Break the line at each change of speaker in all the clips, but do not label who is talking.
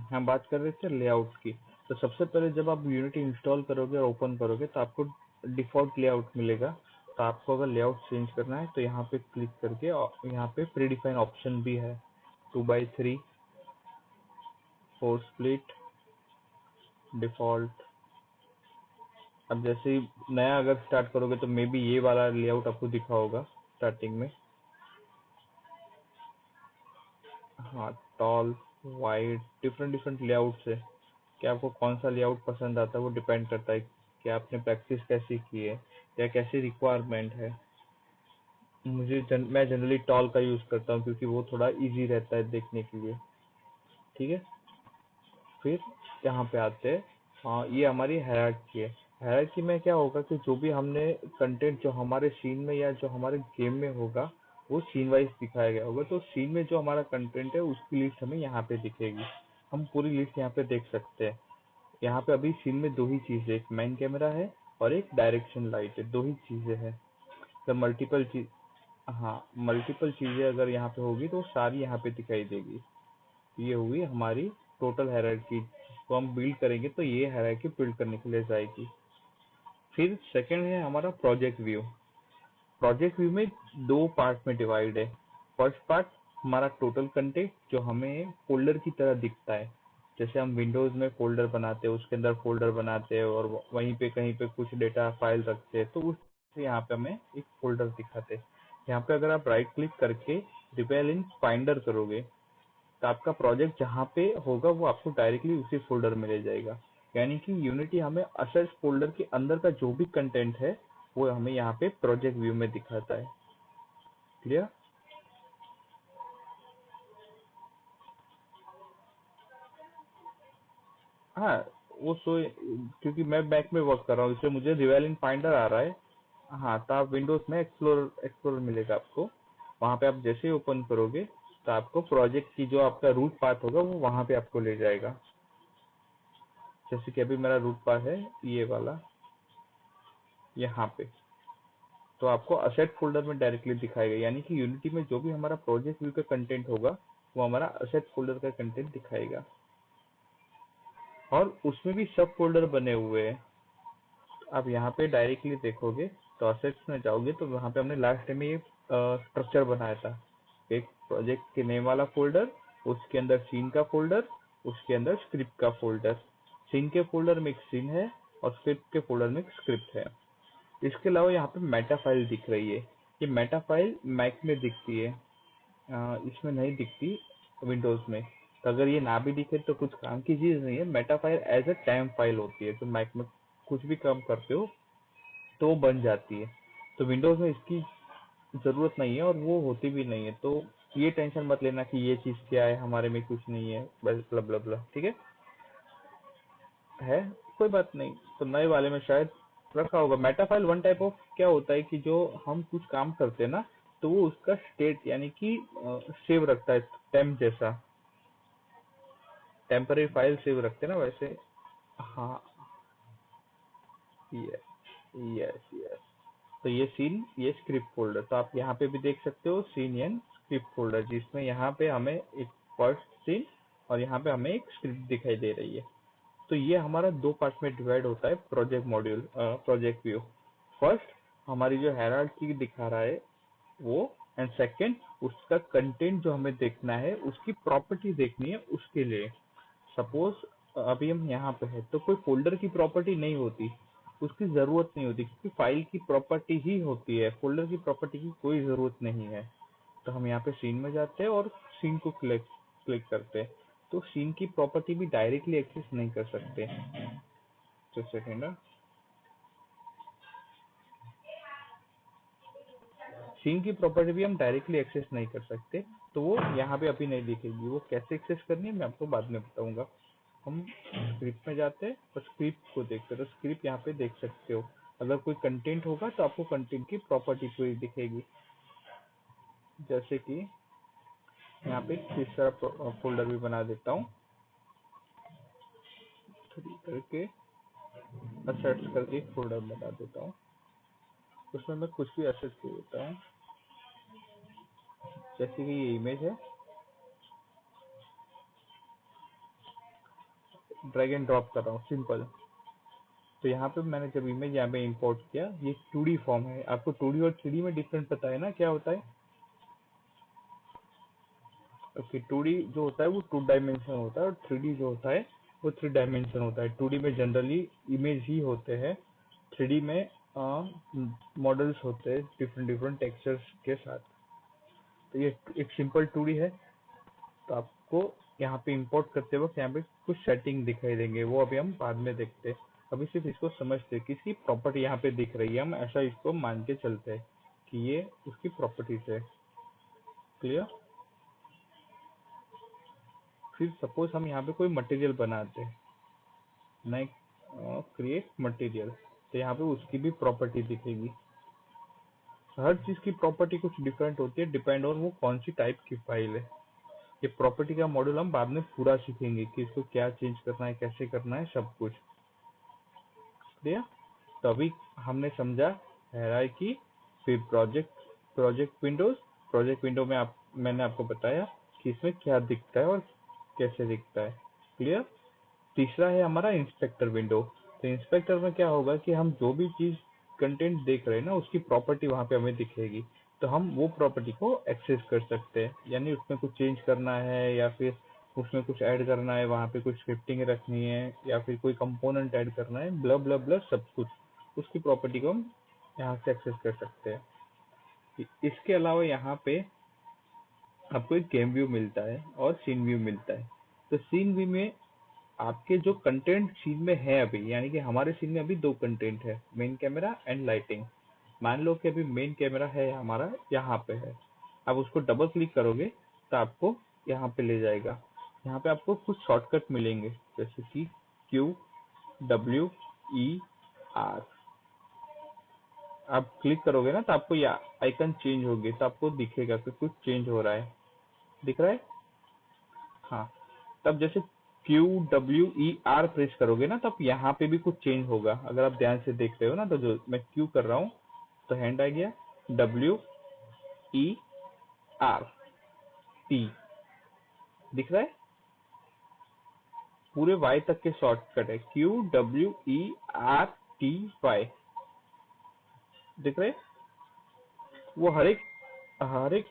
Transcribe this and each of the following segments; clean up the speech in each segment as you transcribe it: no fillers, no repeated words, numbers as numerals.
हम बात कर रहे थे लेआउट की। तो सबसे पहले जब आप यूनिटी इंस्टॉल करोगे और ओपन करोगे तो आपको डिफ़ॉल्ट लेआउट मिलेगा। तो आपको अगर लेआउट चेंज करना है तो यहाँ पे क्लिक करके और यहाँ पे प्रीडिफाइन ऑप्शन भी है, 2x3, 4 स्प्लिट, डिफ़ॉल्ट। अब जैसे ही नया अगर स्टार्ट करोगे तो मे बी ये वाला लेआउट आपको दिखा होगा स्टार्टिंग में। हाँ, tall, wide, different different layouts है। कि आपको कौन सा लेआउट पसंद आता है वो डिपेंड करता है कि आपने प्रैक्टिस कैसी की है या कैसी रिक्वायरमेंट है। मैं जनरली टॉल का यूज करता हूँ क्योंकि वो थोड़ा इजी रहता है देखने के लिए। ठीक है, फिर यहाँ पे आते हैं। हाँ, ये हमारी हायरार्की है। हायरार्की में क्या होगा कि जो भी हमने कंटेंट जो हमारे सीन में या जो हमारे गेम में होगा वो सीन वाइज दिखाया गया होगा। तो सीन में जो हमारा कंटेंट है उसकी लिस्ट हमें यहाँ पे दिखेगी। हम पूरी लिस्ट यहाँ पे देख सकते हैं। यहाँ पे अभी सीन में दो ही चीजें, एक मैन कैमरा है और एक डायरेक्शन लाइट है, दो ही चीजें हैं। तो मल्टीपल चीज, हाँ, मल्टीपल चीजें अगर यहाँ पे होगी तो सारी यहाँ पे दिखाई देगी। ये हुई हमारी टोटल हायरार्की। तो हम बिल्ड करेंगे तो ये हायरार्की बिल्ड करने के लिए जाएगी। फिर सेकंड है हमारा प्रोजेक्ट व्यू। प्रोजेक्ट व्यू में दो पार्ट में डिवाइड है। फर्स्ट पार्ट हमारा टोटल कंटेंट जो हमें फोल्डर की तरह दिखता है। जैसे हम विंडोज में फोल्डर बनाते हैं, उसके अंदर फोल्डर बनाते हैं और वहीं पे कहीं पे कुछ डेटा फाइल रखते हैं, तो उस यहाँ पे हमें एक फोल्डर दिखाते हैं। यहाँ पे अगर आप राइट क्लिक करके रिवेल इन फाइंडर करोगे तो आपका प्रोजेक्ट जहाँ पे होगा वो आपको डायरेक्टली उसी फोल्डर में ले जाएगा। यानी कि यूनिटी हमें असेट्स फोल्डर के अंदर का जो भी कंटेंट है वो हमें यहाँ पे प्रोजेक्ट व्यू में दिखाता है। क्लियर? हाँ, वो सो क्योंकि मैं बैक में वर्क कर रहा हूँ इसलिए मुझे रिवेल इन फाइंडर आ रहा है। हाँ, तो आप विंडोज में एक्सप्लोरर एक्सप्लोरर मिलेगा आपको। वहाँ पे आप जैसे ही ओपन करोगे तो आपको प्रोजेक्ट की जो आपका रूट पाथ होगा वो वहाँ पे आपको ले जाएगा। जैसे कि अभी मेरा रूट पाथ है ये वाला, यहाँ पे। तो आपको असेट फोल्डर में डायरेक्टली दिखाएगा। यानी कि यूनिटी में जो भी हमारा प्रोजेक्ट व्यू का कंटेंट होगा वो हमारा असेट फोल्डर का कंटेंट दिखाएगा। और उसमें भी सब फोल्डर बने हुए हैं। आप यहाँ पे डायरेक्टली देखोगे तो असेट्स में जाओगे तो वहाँ पे हमने लास्ट टाइम ये स्ट्रक्चर बनाया था। एक प्रोजेक्ट के नेम वाला फोल्डर, उसके अंदर सीन का फोल्डर, उसके अंदर स्क्रिप्ट का फोल्डर। सीन के फोल्डर में एक सीन है और स्क्रिप्ट के फोल्डर में एक स्क्रिप्ट है। इसके अलावा यहाँ पे मेटा फाइल दिख रही है। ये मेटा फाइल मैक में दिखती है, इसमें नहीं दिखती विंडोज में। तो अगर ये ना भी दिखे तो कुछ काम की चीज नहीं है। Meta file as a temp file होती है, तो मैक में कुछ भी काम करते हो तो वो बन जाती है। तो विंडोज में इसकी जरूरत नहीं है और वो होती भी नहीं है। तो ये टेंशन मत लेना कि ये चीज क्या है, हमारे में कुछ नहीं है, बस ब्ला ब्ला ब्ला। ठीक है, कोई बात नहीं। तो नए वाले में शायद रखा होगा। Meta file one type of क्या होता है कि जो हम कुछ काम करते हैं ना तो वो उसका स्टेट यानी कि सेव रखता है, टेम्प जैसा। टेम्पररी फाइल सेव रखते हैं ना वैसे। हाँ, यस यस यस। तो ये सीन, ये स्क्रिप्ट फोल्डर, तो आप यहाँ पे भी देख सकते हो सीन एंड स्क्रिप्ट फोल्डर, जिसमें यहाँ पे हमें एक फर्स्ट सीन और यहाँ पे हमें एक स्क्रिप्ट दिखाई दे रही है। तो ये हमारा दो पार्ट में डिवाइड होता है project module, project view. First हमारी जो हायरार्की दिखा रहा है वो, एंड सेकंड उसका कंटेंट जो हमें देखना है, उसकी प्रॉपर्टी देखनी है उसके लिए। सपोज अभी हम यहाँ पे है तो कोई फोल्डर की प्रॉपर्टी नहीं होती, उसकी जरूरत नहीं होती क्योंकि फाइल की प्रॉपर्टी ही होती है, फोल्डर की प्रॉपर्टी की कोई जरूरत नहीं है। तो हम यहाँ पे सीन में जाते हैं और सीन को क्लिक क्लिक करते हैं। तो सीन की प्रॉपर्टी भी डायरेक्टली एक्सेस नहीं कर सकते। तो सेकेंड, सीन की प्रॉपर्टी भी हम डायरेक्टली एक्सेस नहीं कर सकते। तो वो यहाँ पे अभी नहीं दिखेगी। वो कैसे एक्सेस करनी है मैं आपको बाद में बताऊंगा। हम स्क्रिप्ट में जाते हैं और स्क्रिप्ट को देखते हैं। तो स्क्रिप्ट यहाँ पे देख सकते हो, अगर कोई कंटेंट होगा तो आपको कंटेंट की प्रॉपर्टी पूरी दिखेगी। जैसे कि यहाँ पे तीसरा फोल्डर भी बना देता हूँ, थ्री करके असेट्स करके एक फोल्डर बना देता हूँ। उसमें मैं कुछ भी असेट्स दे देता हूँ। जैसे कि ये इमेज है, ड्रैग एंड ड्रॉप कर रहा हूँ, सिंपल। तो यहाँ पे मैंने जब इमेज यहाँ पे इंपोर्ट किया, ये 2D फॉर्म है। आपको 2D और 3D में डिफरेंट पता है ना क्या होता है? ओके, 2D जो होता है वो 2 डायमेंशन होता है और 3D जो होता है वो 3 डायमेंशन होता है। 2D में जनरली इमेज ही होते हैं, 3D में मॉडल्स होते हैं डिफरेंट डिफरेंट टेक्सचर्स के साथ। तो ये एक सिंपल 2D है। तो आपको यहाँ पे इंपोर्ट करते वक्त यहाँ पे कुछ सेटिंग दिखाई देंगे, वो अभी हम बाद में देखते हैं। अभी सिर्फ इसको समझते हैं कि इसकी प्रॉपर्टी यहाँ पे दिख रही है, हम ऐसा इसको मान के चलते हैं कि ये उसकी प्रॉपर्टीज है। क्लियर? फिर सपोज हम यहाँ पे कोई मटेरियल बनाते हैं, नए क्रिएट मटेरियल, तो यहाँ पे उसकी भी प्रॉपर्टी दिखेगी। हर चीज की प्रॉपर्टी कुछ डिफरेंट होती है, डिपेंड ऑन वो कौन सी टाइप की फाइल है। ये प्रॉपर्टी का मॉड्यूल हम बाद में पूरा सीखेंगे कि इसको क्या चेंज करना है, कैसे करना है, सब कुछ। क्लियर? तो अभी हमने समझा हायरार्की, फिर प्रोजेक्ट विंडोज। प्रोजेक्ट विंडो में मैंने आपको बताया कि इसमें क्या दिखता है और कैसे दिखता है। क्लियर? तीसरा है हमारा इंस्पेक्टर विंडो। तो इंस्पेक्टर में क्या होगा कि हम जो भी चीज कंटेंट देख रहे हैं ना, उसकी प्रॉपर्टी वहां पे हमें दिखेगी। तो हम वो प्रॉपर्टी को एक्सेस कर सकते हैं, यानी उसमें कुछ चेंज करना है या फिर उसमें कुछ ऐड करना है, वहां पे कुछ स्क्रिप्टिंग रखनी है या फिर कोई कंपोनेंट ऐड करना है, ब्ला ब्ला ब्ला सब कुछ, उसकी प्रॉपर्टी को हम यहाँ से एक्सेस कर सकते हैं। इसके अलावा यहाँ पे आपको एक गेम व्यू मिलता है और सीन व्यू मिलता है। तो सीन व्यू में आपके जो कंटेंट सीन में है अभी, यानी कि हमारे सीन में अभी 2 कंटेंट है, मेन कैमरा एंड लाइटिंग। मान लो कि अभी मेन कैमरा है हमारा यहाँ पे है। अब उसको डबल क्लिक करोगे तो आपको यहाँ पे ले जाएगा। यहाँ पे आपको कुछ शॉर्टकट मिलेंगे, जैसे कि QWER। आप क्लिक करोगे ना तो आपको ये आइकन चेंज होगी, तो आपको दिखेगा कि कुछ चेंज हो रहा है। दिख रहा है? हाँ। तब जैसे QWER प्रेस करोगे ना, तब यहाँ पे भी कुछ चेंज होगा। अगर आप ध्यान से देख रहे हो ना, तो जो मैं Q कर रहा हूँ तो हैंड आ गया, WERT दिख रहा है? पूरे Y तक के शॉर्टकट है, QWERTY। दिख रहे? वो हर एक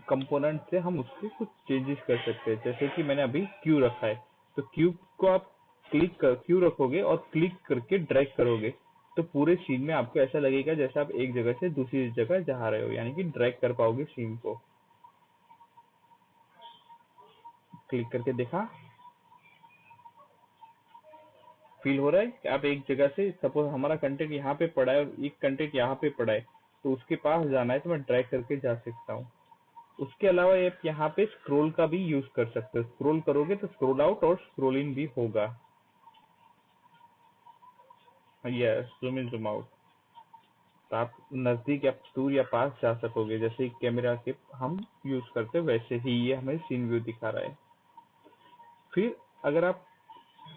कंपोनेंट से हम उसके कुछ चेंजेस कर सकते हैं। जैसे कि मैंने अभी Q रखा है, तो Q को आप Q रखोगे और क्लिक करके ड्रैग करोगे, तो पूरे सीन में आपको ऐसा लगेगा जैसे आप एक जगह से दूसरी जगह जा रहे हो, यानी कि ड्रैग कर पाओगे सीन को। क्लिक करके देखा? फील हो रहा है कि आप एक जगह से, सपोज हमारा कंटेंट यहाँ पे पड़ा है और एक कंटेंट यहाँ पे पड़ा है, तो उसके पास जाना है तो मैं ड्रैग करके जा सकता हूँ। उसके अलावा आप यहाँ पे स्क्रॉल का भी यूज कर सकते हो। स्क्रॉल करोगे तो स्क्रॉल आउट और स्क्रॉल इन भी होगा। Yes, zoom in zoom out. तो आप नजदीक या दूर या पास जा सकोगे, जैसे कैमरा के हम यूज करते हैं वैसे ही ये हमें सीन व्यू दिखा रहा है। फिर अगर आप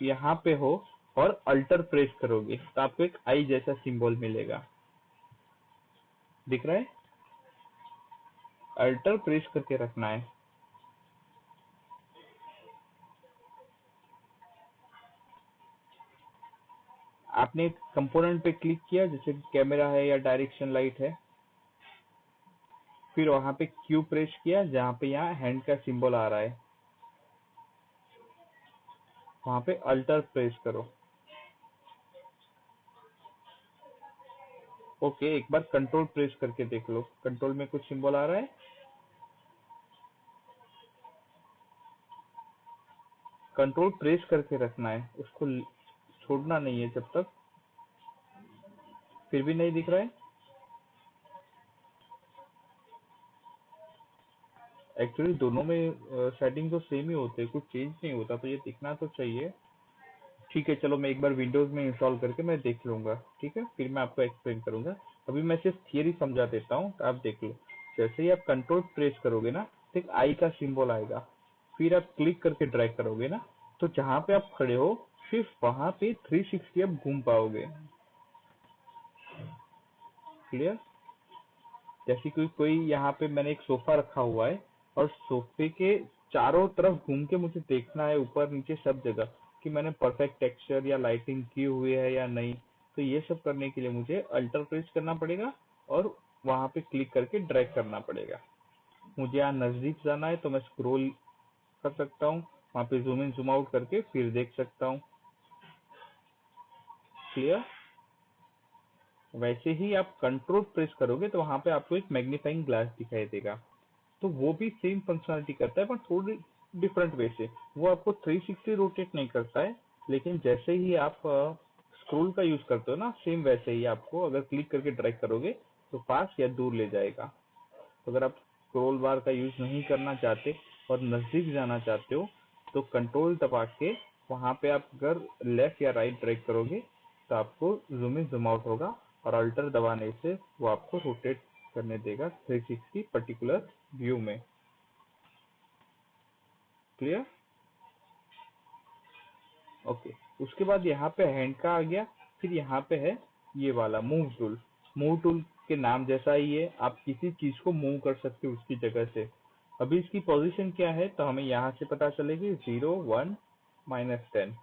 यहाँ पे हो और अल्टर प्रेस करोगे तो आपको एक आई जैसा सिंबल मिलेगा। दिख रहा है? अल्टर प्रेस करके रखना है। आपने कंपोनेंट पे क्लिक किया, जैसे कैमरा है या डायरेक्शन लाइट है, फिर वहां पे क्यू प्रेस किया, जहां पे यहाँ हैंड का सिंबल आ रहा है, वहां पे अल्टर प्रेस करो। ओके, एक बार कंट्रोल प्रेस करके देख लो, कंट्रोल में कुछ सिंबल आ रहा है। कंट्रोल प्रेस करके रखना है, उसको छोड़ना नहीं है जब तक। फिर भी नहीं दिख रहा है? एक्चुअली दोनों में सेटिंग तो सेम ही होते हैं, कुछ चेंज नहीं होता, तो ये दिखना तो चाहिए। ठीक है, चलो मैं एक बार विंडोज में इंस्टॉल करके मैं देख लूंगा, ठीक है, फिर मैं आपको एक्सप्लेन करूंगा। अभी मैं सिर्फ थियरी समझा देता हूँ, तो आप देख लो। जैसे ही आप कंट्रोल प्रेस करोगे ना, तो एक आई का सिंबल आएगा, फिर आप क्लिक करके ड्रैग करोगे ना, तो जहां पे आप खड़े हो सिर्फ वहां पे 360 आप घूम पाओगे। क्लियर? जैसे कि कोई यहाँ पे मैंने एक सोफा रखा हुआ है और सोफे के चारों तरफ घूम के मुझे देखना है, ऊपर नीचे सब जगह, कि मैंने परफेक्ट टेक्सचर या लाइटिंग की हुई है या नहीं। तो ये सब करने के लिए मुझे अल्टर प्रेस करना पड़ेगा और वहां पे क्लिक करके ड्रैग करना पड़ेगा। मुझे यहाँ नजदीक जाना है तो मैं स्क्रॉल कर सकता हूँ, वहां पे जूम इन जूम आउट करके फिर देख सकता हूँ। क्लियर? वैसे ही आप कंट्रोल प्रेस करोगे तो वहां पे आपको एक मैग्नीफाइंग ग्लास दिखाई देगा। तो वो भी सेम फंक्शनलिटी करता है पर थोड़ी डिफरेंट वे से। वो आपको 360 रोटेट नहीं करता है, लेकिन जैसे ही आप स्क्रोल का यूज करते हो ना, सेम वैसे ही आपको अगर क्लिक करके ड्रैग करोगे तो पास या दूर ले जाएगा। तो अगर आप स्क्रोल बार का यूज नहीं करना चाहते और नजदीक जाना चाहते हो तो कंट्रोल दबा के वहां पे आप अगर लेफ्ट या राइट ड्रैग करोगे तो आपको जूम इन जूम आउट होगा, और अल्टर दबाने से वो आपको रोटेट करने देगा 360 पर्टिकुलर व्यू में। क्लियर? ओके। उसके बाद यहाँ पे हैंड का आ गया। फिर यहाँ पे है ये वाला मूव टूल। मूव टूल के नाम जैसा ही है, आप किसी चीज को मूव कर सकते हो उसकी जगह से। अभी इसकी पोजीशन क्या है तो हमें यहाँ से पता चलेगी 0 1 -10।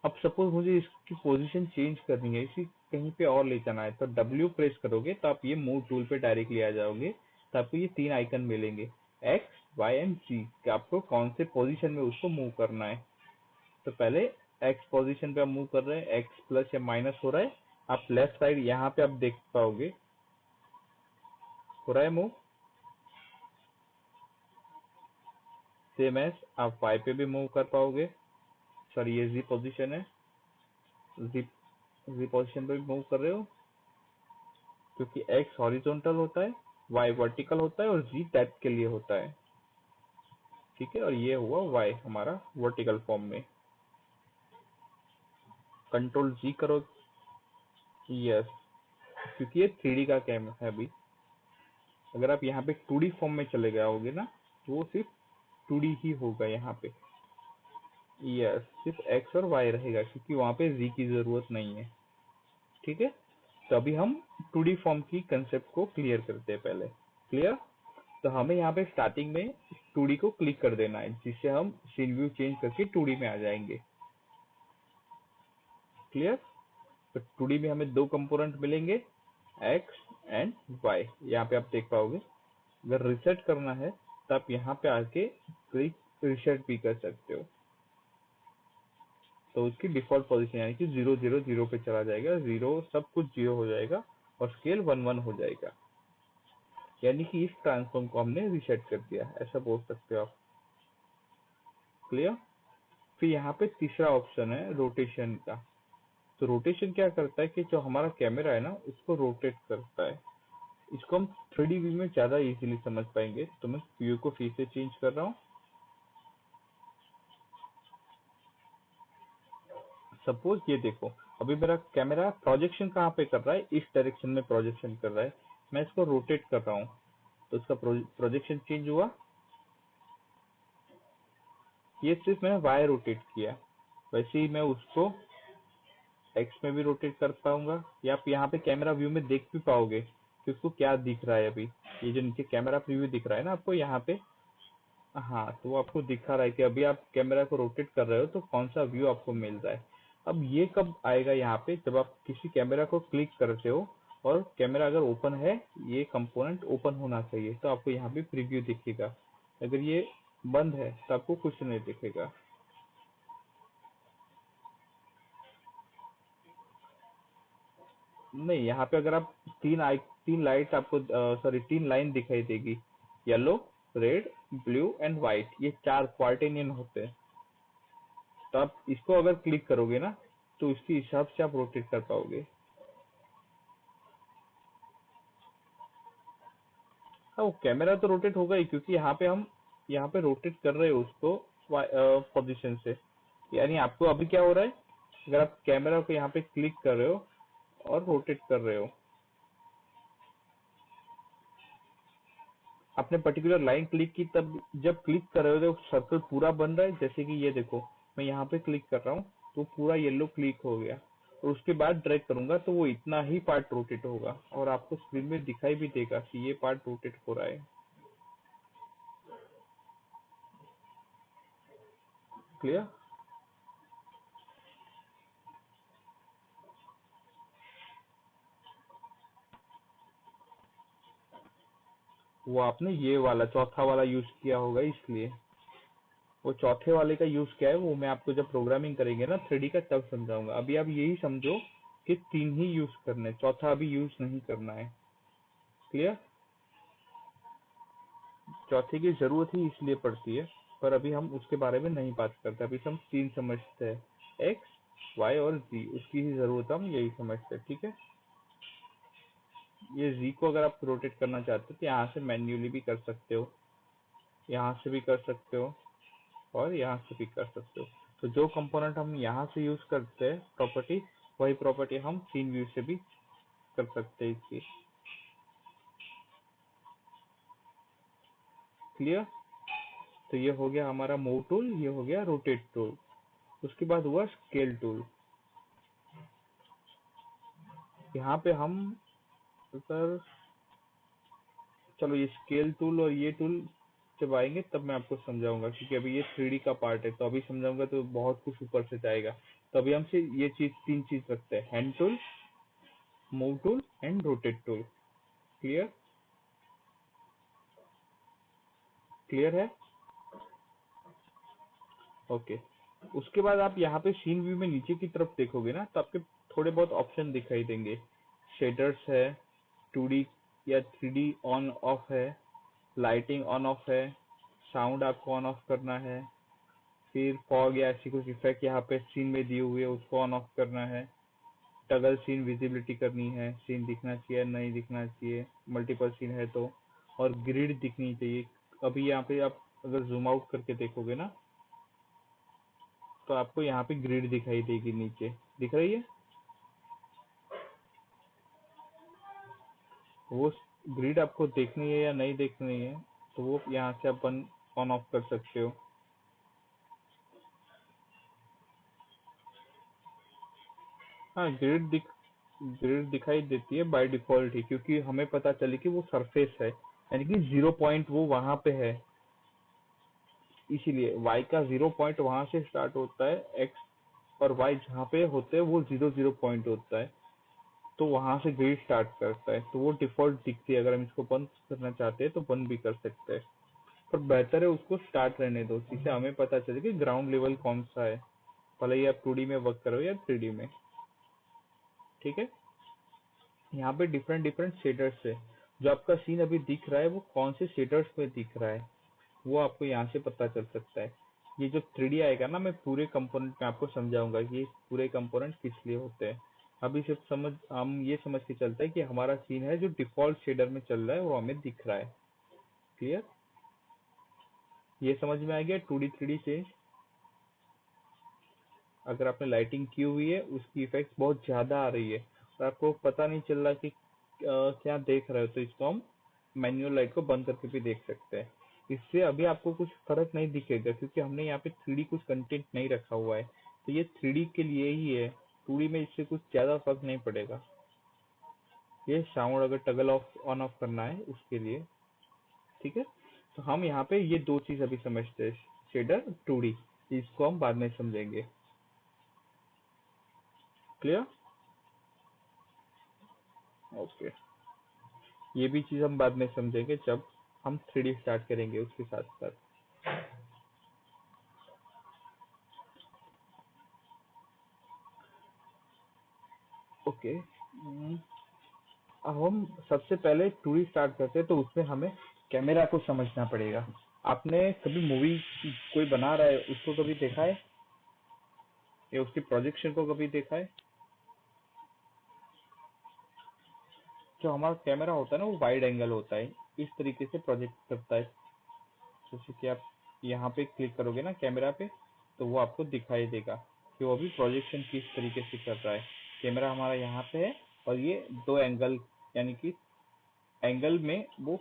अब सपोज मुझे इसकी पोजीशन चेंज करनी है, इसी कहीं पे और ले जाना है, तो W प्रेस करोगे तो आप ये मूव टूल पे डायरेक्टली आ जाओगे। तो आपको ये 3 आइकन मिलेंगे, X Y एंड Z, कि आपको कौन से पोजीशन में उसको मूव करना है। तो पहले एक्स पोजीशन पे आप मूव कर रहे हैं, एक्स प्लस या माइनस हो रहा है। आप लेफ्ट साइड यहाँ पे आप देख पाओगे हो रहा है मूव। सेम एस आप वाई पे भी मूव कर पाओगे। सॉरी, ये जी पोजीशन है, जी जी पोजीशन पे भी मूव कर रहे हो, क्योंकि एक्स हॉरिजॉन्टल होता है, वाई वर्टिकल होता है और जी डेप्थ के लिए होता है। ठीक है, और ये हुआ वाई हमारा वर्टिकल फॉर्म में। कंट्रोल जी करो। यस, क्योंकि ये 3D का कैम है अभी। अगर आप यहाँ पे 2D फॉर्म में चले जाओगे ना तो वो सिर्फ 2D ही होगा यहाँ पे। यस, सिर्फ एक्स और वाई रहेगा क्योंकि वहां पे जी की जरूरत नहीं है। ठीक है, तो अभी हम 2D फॉर्म की कंसेप्ट को क्लियर करते हैं पहले। क्लियर? तो हमें यहाँ पे स्टार्टिंग में 2D को क्लिक कर देना है, जिससे हम सीन व्यू चेंज करके 2D में आ जाएंगे। क्लियर? तो 2D में हमें दो कंपोनेंट मिलेंगे, एक्स एंड वाई। यहाँ पे आप देख पाओगे। अगर रिसेट करना है तो आप यहाँ पे आके क्लिक रिसेट भी कर सकते हो। तो उसकी डिफॉल्ट पोजीशन यानी कि 0 0 0 पे चला जाएगा, जीरो सब कुछ जीरो हो जाएगा और स्केल 1 1 हो जाएगा। यानी कि इस ट्रांसफॉर्म को हमने रीसेट कर दिया, ऐसा बोल सकते हो आप। क्लियर? फिर यहाँ पे तीसरा ऑप्शन है रोटेशन का। तो रोटेशन क्या करता है कि जो हमारा कैमरा है ना उसको रोटेट करता है। इसको हम 3D व्यू में ज्यादा इजीली समझ पाएंगे। तो मैं व्यू को फिर से चेंज कर रहा हूँ। सपोज ये देखो, अभी मेरा कैमरा प्रोजेक्शन कहाँ पे कर रहा है, इस डायरेक्शन में प्रोजेक्शन कर रहा है। मैं इसको रोटेट कर रहा हूँ तो इसका प्रोजेक्शन चेंज हुआ। ये सिर्फ मैंने वाई रोटेट किया, वैसे ही मैं उसको एक्स में भी रोटेट कर पाऊंगा। या आप यहाँ पे कैमरा व्यू में देख भी पाओगे कि उसको क्या दिख रहा है। अभी ये जो नीचे कैमरा प्रीव्यू दिख रहा है ना आपको यहाँ पे, हाँ, तो वो आपको दिखा रहा है कि अभी आप कैमरा को रोटेट कर रहे हो तो कौन सा व्यू आपको मिल रहा है। अब ये कब आएगा यहाँ पे, जब आप किसी कैमरा को क्लिक करते हो और कैमरा अगर ओपन है, ये कंपोनेंट ओपन होना चाहिए तो आपको यहाँ पे प्रीव्यू दिखेगा। अगर ये बंद है तो आपको कुछ नहीं दिखेगा। नहीं, यहाँ पे अगर आप तीन लाइट आपको, सॉरी, तीन लाइन दिखाई देगी, yellow, red, blue and white. ये चार क्वार्टेनियन होते हैं। तो आप इसको अगर क्लिक करोगे ना तो उसके हिसाब से आप रोटेट कर पाओगे। हाँ, वो कैमरा तो रोटेट होगा ही, क्योंकि यहाँ पे रोटेट कर रहे हो उसको पोजीशन से। यानी आपको अभी क्या हो रहा है, अगर आप कैमरा को यहाँ पे क्लिक कर रहे हो और रोटेट कर रहे हो, आपने पर्टिकुलर लाइन क्लिक की, तब जब क्लिक कर रहे हो तो सर्कल पूरा बन रहा है। जैसे कि ये देखो, मैं यहाँ पे क्लिक कर रहा हूँ तो पूरा येलो क्लिक हो गया, और उसके बाद ड्रैग करूंगा तो वो इतना ही पार्ट रोटेट होगा और आपको स्क्रीन में दिखाई भी देगा कि ये पार्ट रोटेट हो रहा है। क्लियर? वो आपने ये वाला चौथा वाला यूज किया होगा, इसलिए वो चौथे वाले का यूज क्या है वो मैं आपको जब प्रोग्रामिंग करेंगे ना 3D का तब समझाऊंगा। अभी आप यही समझो कि 3 ही यूज करने, चौथा अभी यूज नहीं करना है। क्लियर? चौथे की जरूरत ही इसलिए पड़ती है, पर अभी हम उसके बारे में नहीं बात करते। अभी हम 3 समझते हैं, एक्स वाई और जी, उसकी ही जरूरत हम यही समझते हैं। ठीक है? ये जी को अगर आप रोटेट करना चाहते हो तो यहाँ से मैन्युअली भी कर सकते हो, यहाँ से भी कर सकते हो और यहाँ से भी कर सकते हो। तो जो कंपोनेंट हम यहाँ से यूज करते हैं प्रॉपर्टी, वही प्रॉपर्टी हम 3 व्यू से भी कर सकते हैं इसकी। क्लियर? तो ये हो गया हमारा मूव टूल, ये हो गया रोटेट टूल। उसके बाद हुआ स्केल टूल। यहाँ पे हम सर, चलो ये स्केल टूल और ये टूल जब आएंगे तब मैं आपको समझाऊंगा, क्योंकि अभी ये 3D का पार्ट है, तो अभी समझाऊंगा तो बहुत कुछ ऊपर से जाएगा। तो अभी हमसे ये चीज 3 चीज रखते हैं, hand tool, move tool and rotate tool. Clear? Clear है? ओके। उसके बाद आप यहाँ पे सीन व्यू में नीचे की तरफ देखोगे ना, तो आपके थोड़े बहुत ऑप्शन दिखाई देंगे। शेडर्स है, 2D या 3D ऑन ऑफ है, लाइटिंग ऑन ऑफ है, साउंड आपको ऑन ऑफ करना है, फिर फॉग या ऐसी कुछ इफेक्ट यहाँ पे सीन में दिए हुए उसको ऑन ऑफ करना है, टगल सीन विजिबिलिटी करनी है, सीन दिखना चाहिए नहीं दिखना चाहिए, मल्टीपल सीन है तो, और ग्रिड दिखनी चाहिए। अभी यहाँ पे आप अगर जूम आउट करके देखोगे ना, तो आपको यहाँ पे ग्रिड दिखाई देगी नीचे, दिख रही है? वो ग्रिड आपको देखनी है या नहीं देखनी है, तो वो यहाँ से आप ऑन ऑफ कर सकते हो। हाँ, ग्रिड दिखाई देती है बाय डिफॉल्ट ही, क्योंकि हमें पता चले कि वो सरफेस है, यानी कि 0 पॉइंट वो वहां पे है। इसीलिए y का 0 पॉइंट वहां से स्टार्ट होता है, x और y जहाँ पे होते हैं वो 0 0 पॉइंट होता है, तो वहां से ग्रिड स्टार्ट करता है। तो वो डिफॉल्ट दिखती है, अगर हम इसको बंद करना चाहते हैं तो बंद भी कर सकते हैं, पर बेहतर है उसको स्टार्ट रहने दो, जिससे हमें पता चले कि ग्राउंड लेवल कौन सा है, भले ही आप 2D में वर्क करो या 3D में। ठीक है? यहाँ पे डिफरेंट डिफरेंट शेडर्स है। जो आपका सीन अभी दिख रहा है वो कौन से शेडर्स में दिख रहा है, वो आपको यहाँ से पता चल सकता है। ये जो 3D आएगा ना, मैं पूरे कंपोनेंट में आपको समझाऊंगा कि ये पूरे कंपोनेंट किस लिए होते हैं। अभी सिर्फ हम ये समझ के चलते हैं कि हमारा सीन है जो डिफॉल्ट शेडर में चल रहा है वो हमें दिख रहा है। क्लियर? ये समझ में आ गया 2D 3D चेंज। अगर आपने लाइटिंग की हुई है उसकी इफेक्ट बहुत ज्यादा आ रही है और आपको पता नहीं चल रहा कि क्या देख रहे हो, तो इसको हम मैन्युअल लाइट को बंद करके भी देख सकते हैं। इससे अभी आपको कुछ फर्क नहीं दिखेगा, क्योंकि हमने यहाँ पे 3D कुछ कंटेंट नहीं रखा हुआ है, तो ये 3D के लिए ही है। 2D में इससे कुछ ज्यादा फर्क नहीं पड़ेगा। ये साउंड अगर टगल ऑफ ऑन ऑफ करना है उसके लिए। ठीक है? तो हम यहाँ पे ये दो चीज अभी समझते हैं, शेडर 2D, इसको हम बाद में समझेंगे। क्लियर? ओके। ये भी चीज हम बाद में समझेंगे जब हम 3D स्टार्ट करेंगे उसके साथ साथ। ओके। अब हम सबसे पहले 2D स्टार्ट करते हैं, तो उसमें हमें कैमरा को समझना पड़ेगा। आपने कभी मूवी कोई बना रहा है उसको कभी देखा है, या उसकी प्रोजेक्शन को कभी देखा है? जो हमारा कैमरा होता है ना वो वाइड एंगल होता है, इस तरीके से प्रोजेक्ट करता है। जैसे कि आप यहाँ पे क्लिक करोगे ना कैमरा पे, तो वो आपको दिखाई देगा कि वो अभी प्रोजेक्शन किस तरीके से कर रहा है। कैमरा हमारा यहाँ पे है और ये दो एंगल, यानी कि एंगल में वो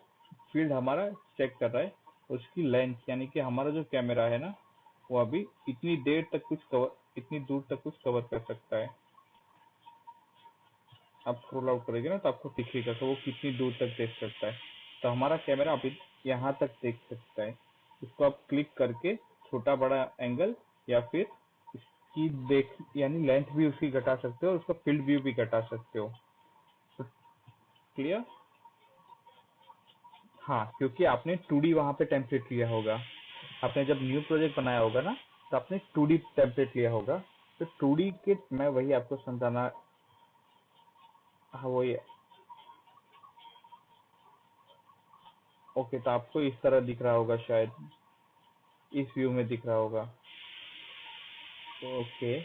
फील्ड हमारा चेक कर रहा है। उसकी लेंथ, यानी कि हमारा जो कैमरा है ना वो अभी इतनी दूर तक कुछ कवर कर सकता है। आप स्क्रॉल आउट करेंगे ना तो आपको दिखेगा तो वो कितनी दूर तक देख सकता है। तो हमारा कैमरा अभी यहाँ तक देख सकता है। इसको आप क्लिक करके छोटा बड़ा एंगल या फिर इसकी देख यानी लेंथ भी उसकी घटा सकते हो और उसका फील्ड व्यू भी घटा सकते हो। क्लियर? हाँ, क्योंकि आपने 2D वहां पे टेम्पलेट लिया होगा। आपने जब न्यू प्रोजेक्ट बनाया होगा ना, तो आपने 2D टेम्पलेट लिया होगा। तो 2D के मैं वही आपको समझाना। हाँ वही। ओके, तो आपको इस तरह दिख रहा होगा शायद, इस व्यू में दिख रहा होगा। ओके,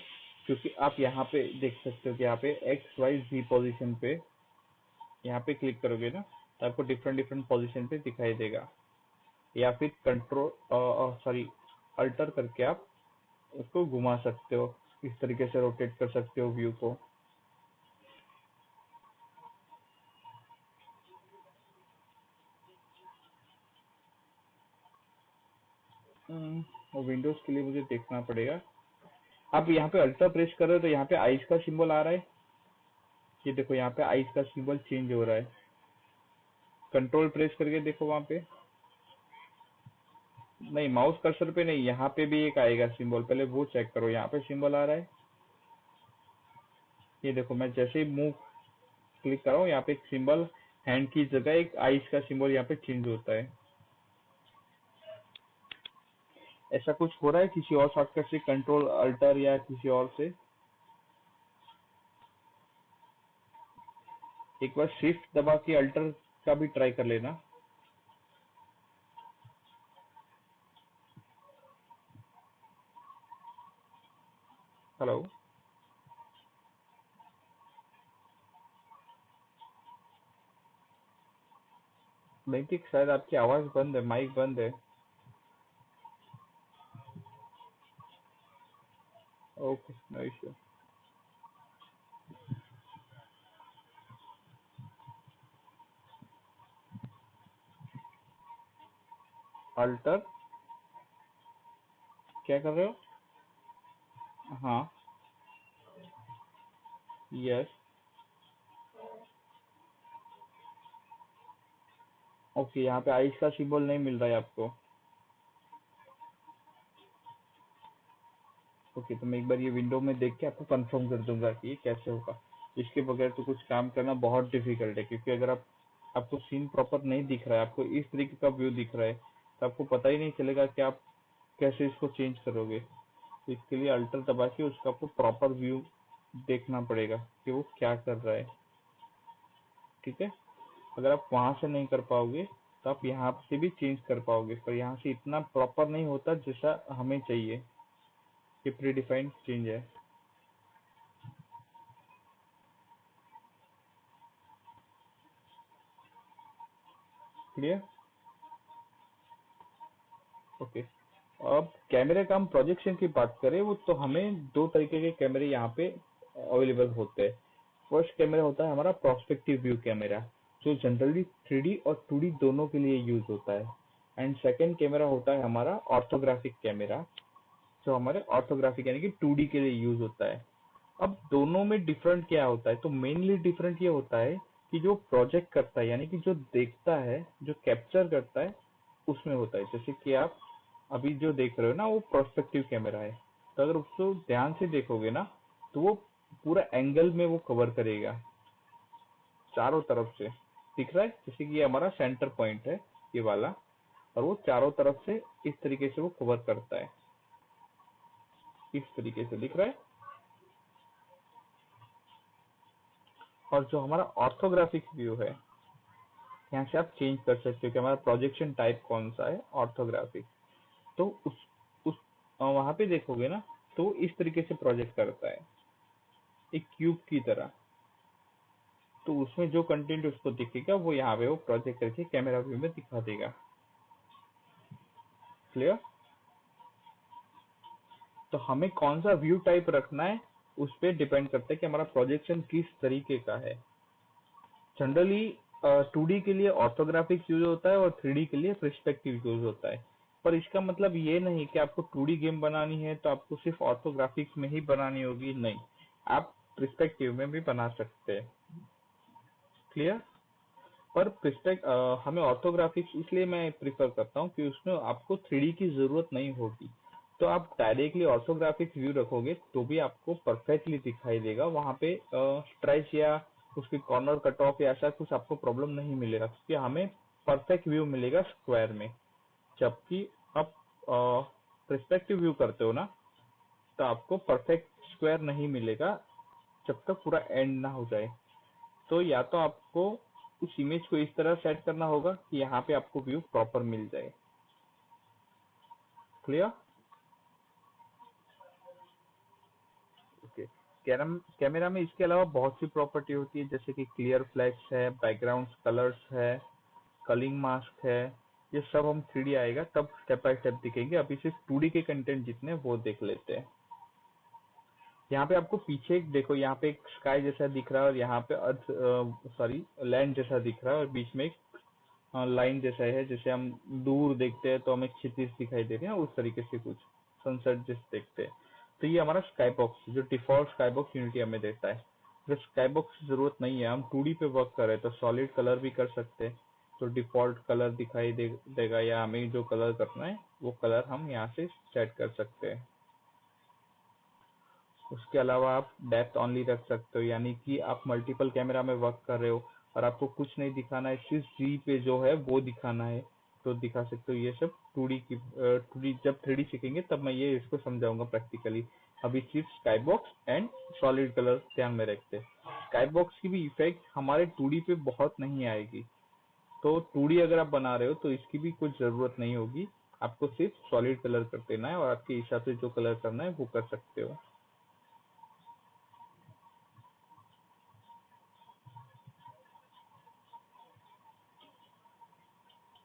क्योंकि आप यहाँ पे देख सकते हो कि यहाँ पे एक्स वाई जी पोजीशन पे यहाँ पे क्लिक करोगे ना, तो आपको डिफरेंट डिफरेंट पोजीशन पे दिखाई देगा। या फिर कंट्रोल सॉरी अल्टर करके आप उसको घुमा सकते हो, इस तरीके से रोटेट कर सकते हो व्यू को। विंडोज के लिए मुझे देखना पड़ेगा। आप यहाँ पे अल्टर प्रेस कर रहे हो तो यहाँ पे आइस का सिंबल आ रहा है। ये देखो यहाँ पे आइस का सिंबल चेंज हो रहा है। कंट्रोल प्रेस करके देखो वहां पे। नहीं, माउस कर्सर पे नहीं, यहाँ पे भी एक आएगा सिंबल, पहले वो चेक करो। यहाँ पे सिंबल आ रहा है। ये देखो, मैं जैसे ही मूव क्लिक कर रहा हूँ, यहाँ पे एक सिंबल, हैंड की जगह एक आइस का सिंबल यहाँ पे चेंज होता है। ऐसा कुछ हो रहा है किसी और शॉर्टकट से, कंट्रोल अल्टर या किसी और से? एक बार शिफ्ट दबा के अल्टर का भी ट्राई कर लेना। हेलो। नहीं कि शायद आपकी आवाज बंद है, माइक बंद है। Okay, no issue. अल्टर क्या कर रहे हो? हाँ। यस। ओके, यहाँ पे आइस का सिंबल नहीं मिल रहा है आपको। ओके, तो मैं एक बार ये विंडो में देख के आपको कंफर्म कर दूंगा कि ये कैसे होगा। इसके बगैर तो कुछ काम करना बहुत डिफिकल्ट है, क्योंकि अगर आपको सीन प्रॉपर नहीं दिख रहा है, आपको इस तरीके का व्यू दिख रहा है, तो आपको पता ही नहीं चलेगा कि आप कैसे इसको चेंज करोगे। तो इसके लिए अल्टर दबा के उसका आपको प्रॉपर व्यू देखना पड़ेगा कि वो क्या कर रहा है। ठीक है। अगर आप वहां से नहीं कर पाओगे तो आप यहाँ से भी चेंज कर पाओगे, पर यहाँ से इतना प्रॉपर नहीं होता जैसा हमें चाहिए। ये प्री डिफाइंड चेंज है। क्लियर? ओके। अब कैमरे का हम प्रोजेक्शन की बात करें, वो तो हमें दो तरीके के कैमरे यहाँ पे अवेलेबल होते हैं। फर्स्ट कैमरा होता है हमारा प्रोस्पेक्टिव व्यू कैमरा, जो जनरली 3D और 2D दोनों के लिए यूज होता है। एंड सेकंड कैमरा होता है हमारा ऑर्थोग्राफिक कैमरा, जो हमारे ऑर्थोग्राफिक यानी कि 2D के लिए यूज होता है। अब दोनों में डिफरेंट क्या होता है? तो मेनली डिफरेंट ये होता है कि जो प्रोजेक्ट करता है, यानी कि जो देखता है, जो कैप्चर करता है, उसमें होता है। जैसे कि आप अभी जो देख रहे हो ना, वो प्रोस्पेक्टिव कैमरा है। तो अगर उसको ध्यान से देखोगे ना, तो वो पूरा एंगल में वो कवर करेगा, चारों तरफ से। दिख रहा है? जैसे कि ये हमारा सेंटर पॉइंट है, ये वाला, और वो चारों तरफ से इस तरीके से वो कवर करता है। इस तरीके से दिख रहा है। और जो हमारा ऑर्थोग्राफिक व्यू है, यहाँ से आप चेंज कर सकते हो कि हमारा प्रोजेक्शन टाइप कौन सा है, ऑर्थोग्राफिक। तो उस वहां पे देखोगे ना, तो इस तरीके से प्रोजेक्ट करता है, एक क्यूब की तरह। तो उसमें जो कंटेंट उसको दिखेगा, वो यहाँ पे वो प्रोजेक्ट करके कैमरा व्यू में दिखा देगा। क्लियर? तो हमें कौन सा व्यू टाइप रखना है, उस पर डिपेंड करता है कि हमारा प्रोजेक्शन किस तरीके का है। जनरली 2D के लिए ऑर्थोग्राफिक यूज होता है और 3D के लिए पर्सपेक्टिव यूज होता है। पर इसका मतलब ये नहीं कि आपको 2D गेम बनानी है तो आपको सिर्फ ऑर्थोग्राफिक्स में ही बनानी होगी, नहीं, आप पर्सपेक्टिव में भी बना सकते हैं। क्लियर? पर हमें ऑर्थोग्राफिक्स इसलिए मैं प्रिफर करता हूँ कि उसमें आपको 3D की जरूरत नहीं होगी। तो आप डायरेक्टली ऑर्थोग्राफिक व्यू रखोगे तो भी आपको परफेक्टली दिखाई देगा। वहां पे स्ट्रेच या उसकी कॉर्नर कट ऑफ या ऐसा कुछ आपको प्रॉब्लम नहीं मिलेगा, क्योंकि हमें परफेक्ट व्यू मिलेगा स्क्वायर में, जबकि आप पर्सपेक्टिव व्यू करते हो ना, तो आपको परफेक्ट स्क्वायर नहीं मिलेगा जब तक पूरा एंड ना हो जाए। तो या तो आपको उस इमेज को इस तरह सेट करना होगा कि यहाँ पे आपको व्यू प्रॉपर मिल जाए। क्लियर? ओके। कैमरा में इसके अलावा बहुत सी प्रॉपर्टी होती है, जैसे कि क्लियर फ्लैश है, बैकग्राउंड कलर्स है, कलिंग मास्क है। ये सब हम 3D आएगा तब स्टेप बाय स्टेप दिखेंगे, अभी सिर्फ 2D के कंटेंट जितने वो देख लेते हैं। यहाँ पे आपको पीछे देखो, यहाँ पे एक स्काई जैसा दिख रहा है और यहाँ पे अर्थ सॉरी लैंड जैसा दिख रहा है, और बीच में एक लाइन जैसा है, जैसे हम दूर देखते हैं तो हमें क्षितिज दिखाई दे रही है, उस तरीके से कुछ सनसेट जैसे देखते हैं। तो ये हमारा स्काई बॉक्स, जो डिफॉल्ट स्काई बॉक्स यूनिटी हमें देता है। अगर स्काई बॉक्स की जरूरत नहीं है, हम 2D पे वर्क कर रहे हैं, तो सॉलिड कलर भी कर सकते हैं। तो डिफॉल्ट कलर दिखाई देगा, या हमें जो कलर करना है वो कलर हम यहाँ से सेट कर सकते हैं। उसके अलावा आप डेप्थ ऑनली रख सकते हो, यानी कि आप मल्टीपल कैमरा में वर्क कर रहे हो और आपको कुछ नहीं दिखाना है, सिर्फ जी पे जो है वो दिखाना है, तो दिखा सकते हो। ये सब 2D की 2D जब 3D सीखेंगे तब मैं ये इसको समझाऊंगा प्रैक्टिकली। अभी सिर्फ sky box and solid colour ध्यान में रखते हैं। स्काई बॉक्स की भी इफेक्ट हमारे 2D पे बहुत नहीं आएगी, तो 2D अगर आप बना रहे हो तो इसकी भी कुछ जरूरत नहीं होगी। आपको सिर्फ सॉलिड कलर कर देना है और आपके हिसाब से जो कलर करना है वो कर सकते हो।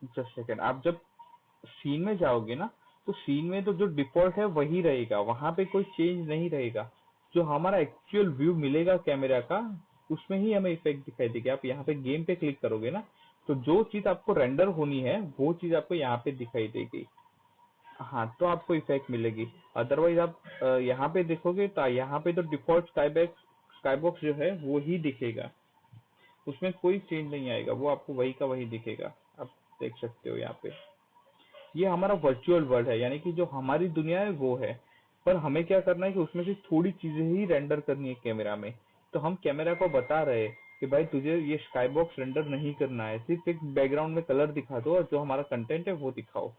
जस्ट सेकेंड, आप जब सीन में जाओगे ना, तो सीन में तो जो डिफॉल्ट है वही रहेगा, वहां पे कोई चेंज नहीं रहेगा। जो हमारा एक्चुअल व्यू मिलेगा कैमरा का, उसमें ही हमें इफेक्ट दिखाई देगा। आप यहाँ पे गेम पे क्लिक करोगे ना, तो जो चीज आपको रेंडर होनी है वो चीज आपको यहाँ पे दिखाई देगी। हाँ, तो आपको इफेक्ट मिलेगी। अदरवाइज आप यहाँ पे देखोगे तो यहाँ पे तो डिफॉल्ट स्काई बॉक्स जो है वो ही दिखेगा, उसमें कोई चेंज नहीं आएगा, वो आपको वही का वही दिखेगा। आप देख सकते हो यहाँ पे। ये हमारा वर्चुअल वर्ल्ड है, यानी कि जो हमारी दुनिया है वो है, पर हमें क्या करना है कि उसमें से थोड़ी चीजें ही रेंडर करनी है कैमरा में। तो हम कैमरा को बता रहे हैं कि भाई तुझे ये स्काई बॉक्स रेंडर नहीं करना है, सिर्फ एक बैकग्राउंड में कलर दिखा दो और जो हमारा कंटेंट है वो दिखाओ।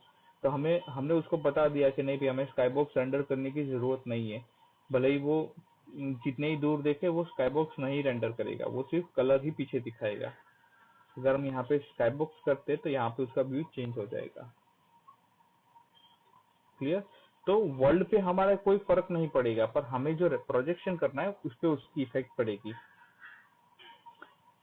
तो हमने उसको बता दिया कि नहीं भी हमें स्काई बॉक्स रेंडर करने की जरूरत नहीं है। भले ही वो जितने ही दूर देखे वो स्काई बॉक्स नहीं रेंडर करेगा, वो सिर्फ कलर ही पीछे दिखाएगा। अगर हम यहाँ पे स्काई बॉक्स करते तो यहाँ पे उसका व्यू चेंज हो जाएगा। क्लियर? तो वर्ल्ड पे हमारा कोई फर्क नहीं पड़ेगा, पर हमें जो प्रोजेक्शन करना है उस पे उसकी इफेक्ट पड़ेगी।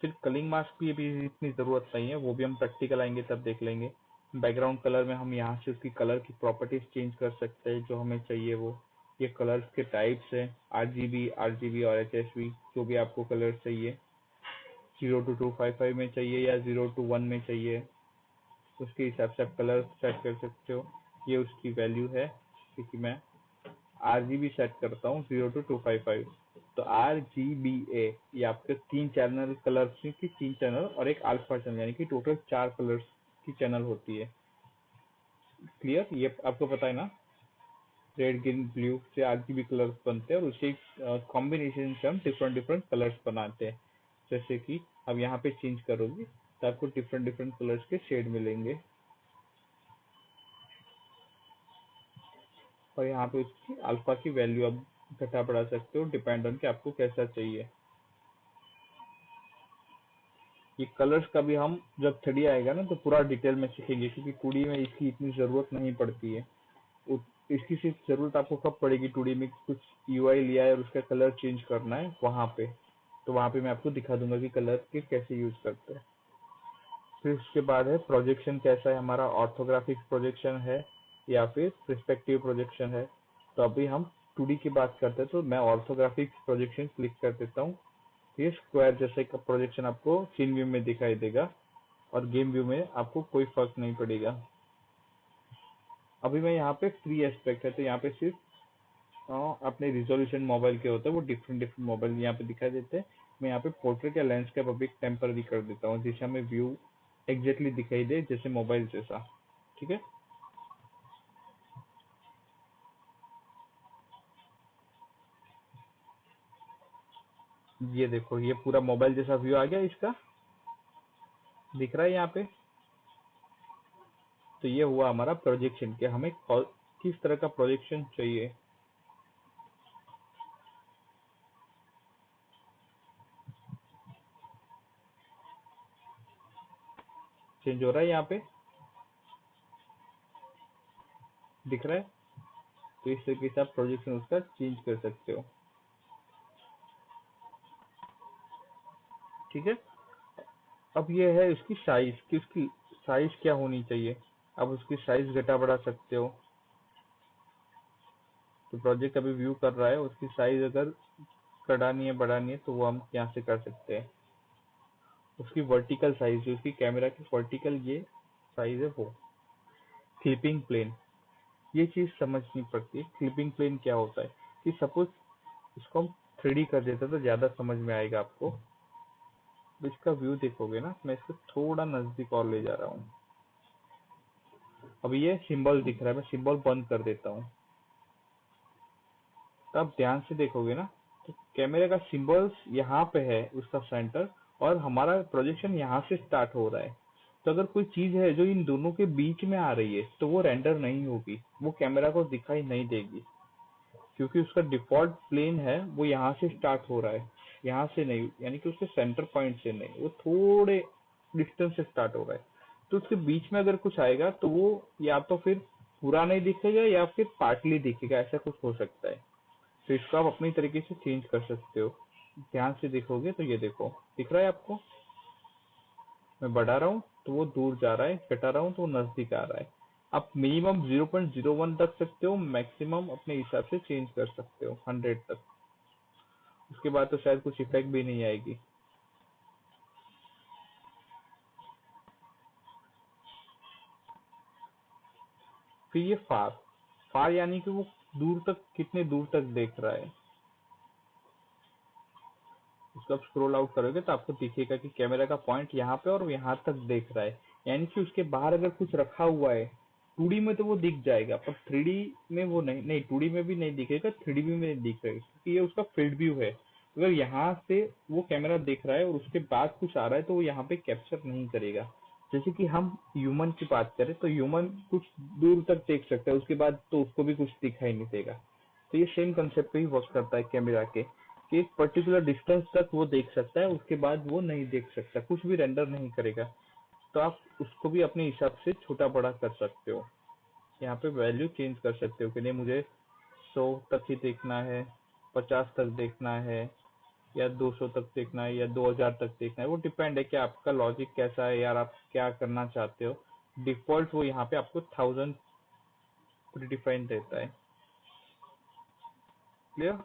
फिर कलिंग मास्क की भी इतनी जरूरत नहीं है, वो भी हम प्रैक्टिकल आएंगे तब देख लेंगे। बैकग्राउंड कलर में हम यहाँ से उसकी कलर की प्रॉपर्टीज चेंज कर सकते हैं जो हमें चाहिए वो। ये कलर्स के टाइप्स हैं, आरजीबी और एचएसवी, जो भी आपको कलर चाहिए। 0 to 255 में चाहिए या 0 to 1 में चाहिए, उसके हिसाब से आप कलर सेट कर सकते हो। ये उसकी वैल्यू है, क्योंकि मैं आरजीबी सेट करता हूँ 0 to 255। तो RGBA ये आपके 3 चैनल कलर की 3 चैनल और एक अल्फा चैनल, यानी कि टोटल 4 कलर्स की चैनल होती है। क्लियर? ये आपको पता है ना, रेड ग्रीन ब्लू से आरजीबी कलर्स बनते हैं और उसके कॉम्बिनेशन से हम डिफरेंट डिफरेंट कलर्स बनाते हैं। जैसे कि अब यहाँ पे चेंज करोगे तो आपको डिफरेंट डिफरेंट कलर्स के शेड मिलेंगे, और यहाँ पे उसकी अल्फा की वैल्यू आप घटा बढ़ा सकते हो, डिपेंड ऑन कि आपको कैसा चाहिए। ये कलर्स का भी हम जब 3D आएगा ना तो पूरा डिटेल में सीखेंगे, क्योंकि 2D में इसकी इतनी जरूरत नहीं पड़ती है। इसकी सिर्फ जरूरत आपको कब पड़ेगी 2D में, कुछ यूआई लिया है और उसका कलर चेंज करना है वहां पे, तो वहां पे मैं आपको दिखा दूंगा कि कलर के कैसे यूज करते हैं। फिर उसके बाद है प्रोजेक्शन, कैसा है हमारा, ऑर्थोग्राफिक प्रोजेक्शन है या फिर पर्सपेक्टिव प्रोजेक्शन है। तो अभी हम 2D की बात करते हैं, तो मैं ऑर्थोग्राफिक प्रोजेक्शन क्लिक कर देता हूँ। ये स्क्वायर जैसे का प्रोजेक्शन आपको सीन व्यू में दिखाई देगा और गेम व्यू में आपको कोई फर्क नहीं पड़ेगा। अभी मैं यहाँ पे फ्री एस्पेक्ट है, तो यहाँ पे सिर्फ अपने रिजोल्यूशन मोबाइल के होते हैं, वो डिफरेंट डिफरेंट मोबाइल यहाँ पे दिखाई देते हैं। मैं यहाँ पे पोर्ट्रेट या लैंडस्केप अभी टेम्पररी कर देता हूँ, जिससे हमें व्यू एग्जैक्टली दिखाई दे जैसे मोबाइल जैसा। ठीक है? ये देखो, ये पूरा मोबाइल जैसा व्यू आ गया, इसका दिख रहा है यहाँ पे। तो ये हुआ हमारा प्रोजेक्शन कि हमें किस तरह का प्रोजेक्शन चाहिए। चेंज हो रहा है यहाँ पे, दिख रहा है। तो इस तरीके से आप प्रोजेक्शन उसका चेंज कर सकते हो। ठीक है। अब ये है उसकी साइज कि उसकी साइज क्या होनी चाहिए। अब उसकी साइज घटा बढ़ा सकते हो। तो प्रोजेक्ट अभी व्यू कर रहा है, उसकी साइज अगर घटानी है बढ़ानी है तो वो हम यहाँ से कर सकते हैं। उसकी वर्टिकल साइज जो उसकी कैमरा की वर्टिकल ये साइज है वो। क्लिपिंग प्लेन, ये चीज समझनी पड़ती है। क्लिपिंग प्लेन क्या होता है कि सपोज इसको हम 3D कर देते तो ज्यादा समझ में आएगा आपको। तो इसका व्यू देखोगे ना, मैं इसको थोड़ा नजदीक और ले जा रहा हूँ। अब ये सिंबल दिख रहा है, मैं सिंबल बंद कर देता हूँ। तो आप ध्यान से देखोगे ना, तो कैमरे का सिंबल्स यहाँ पे है उसका सेंटर, और हमारा प्रोजेक्शन यहाँ से स्टार्ट हो रहा है। तो अगर कोई चीज है जो इन दोनों के बीच में आ रही है तो वो रेंडर नहीं होगी, वो कैमरा को दिखाई नहीं देगी, क्योंकि उसका डिफॉल्ट प्लेन है वो यहाँ से स्टार्ट हो रहा है, यहाँ से नहीं, यानी कि उसके सेंटर पॉइंट से नहीं, वो थोड़े डिस्टेंस से स्टार्ट हो रहा है। तो उसके बीच में अगर कुछ आएगा तो वो या तो फिर पूरा नहीं दिखेगा या फिर पार्टली दिखेगा, ऐसा कुछ हो सकता है। तो इसको आप अपनी तरीके से चेंज कर सकते हो। ध्यान से देखोगे तो ये देखो, दिख रहा है आपको। मैं बढ़ा रहा हूँ तो वो दूर जा रहा है, घटा रहा हूँ तो वो नजदीक आ रहा है। आप मिनिमम 0.01 रख सकते हो, मैक्सिमम अपने हिसाब से चेंज कर सकते हो 100 तक। उसके बाद तो शायद कुछ इफेक्ट भी नहीं आएगी। फिर ये फार, फार यानी कि वो दूर तक, कितने दूर तक देख रहा है। उसको आप स्क्रॉल आउट करोगे तो आपको दिखेगा कि कैमरा का पॉइंट यहाँ पे और वो यहाँ तक देख रहा है, यानी कि उसके बाहर अगर कुछ रखा हुआ है 2D में तो वो दिख जाएगा, पर 3D में वो नहीं, 2D में भी नहीं दिखेगा, 3D में नहीं दिखेगा, क्योंकि ये उसका फील्ड व्यू है। अगर यहाँ से वो कैमरा देख रहा है और उसके बाद कुछ आ रहा है तो वो यहाँ पे कैप्चर नहीं करेगा। जैसे कि हम ह्यूमन की बात करें तो ह्यूमन कुछ दूर तक देख सकता है, उसके बाद तो उसको भी कुछ दिखाई नहीं देगा। तो ये सेम कंसेप्ट पे ही वर्क करता है कैमरा के, कि एक पर्टिकुलर डिस्टेंस तक वो देख सकता है, उसके बाद वो नहीं देख सकता, कुछ भी रेंडर नहीं करेगा। तो आप उसको भी अपने हिसाब से छोटा बड़ा कर सकते हो। यहाँ पे वैल्यू चेंज कर सकते हो कि नहीं मुझे 100 तक ही देखना है, 50 तक देखना है, या 200 तक देखना है, या 2000 तक देखना है। वो डिपेंड है कि आपका लॉजिक कैसा है यार, आप क्या करना चाहते हो। डिफॉल्ट वो यहाँ पे आपको 1000 प्रीडिफाइन देता है। क्लियर।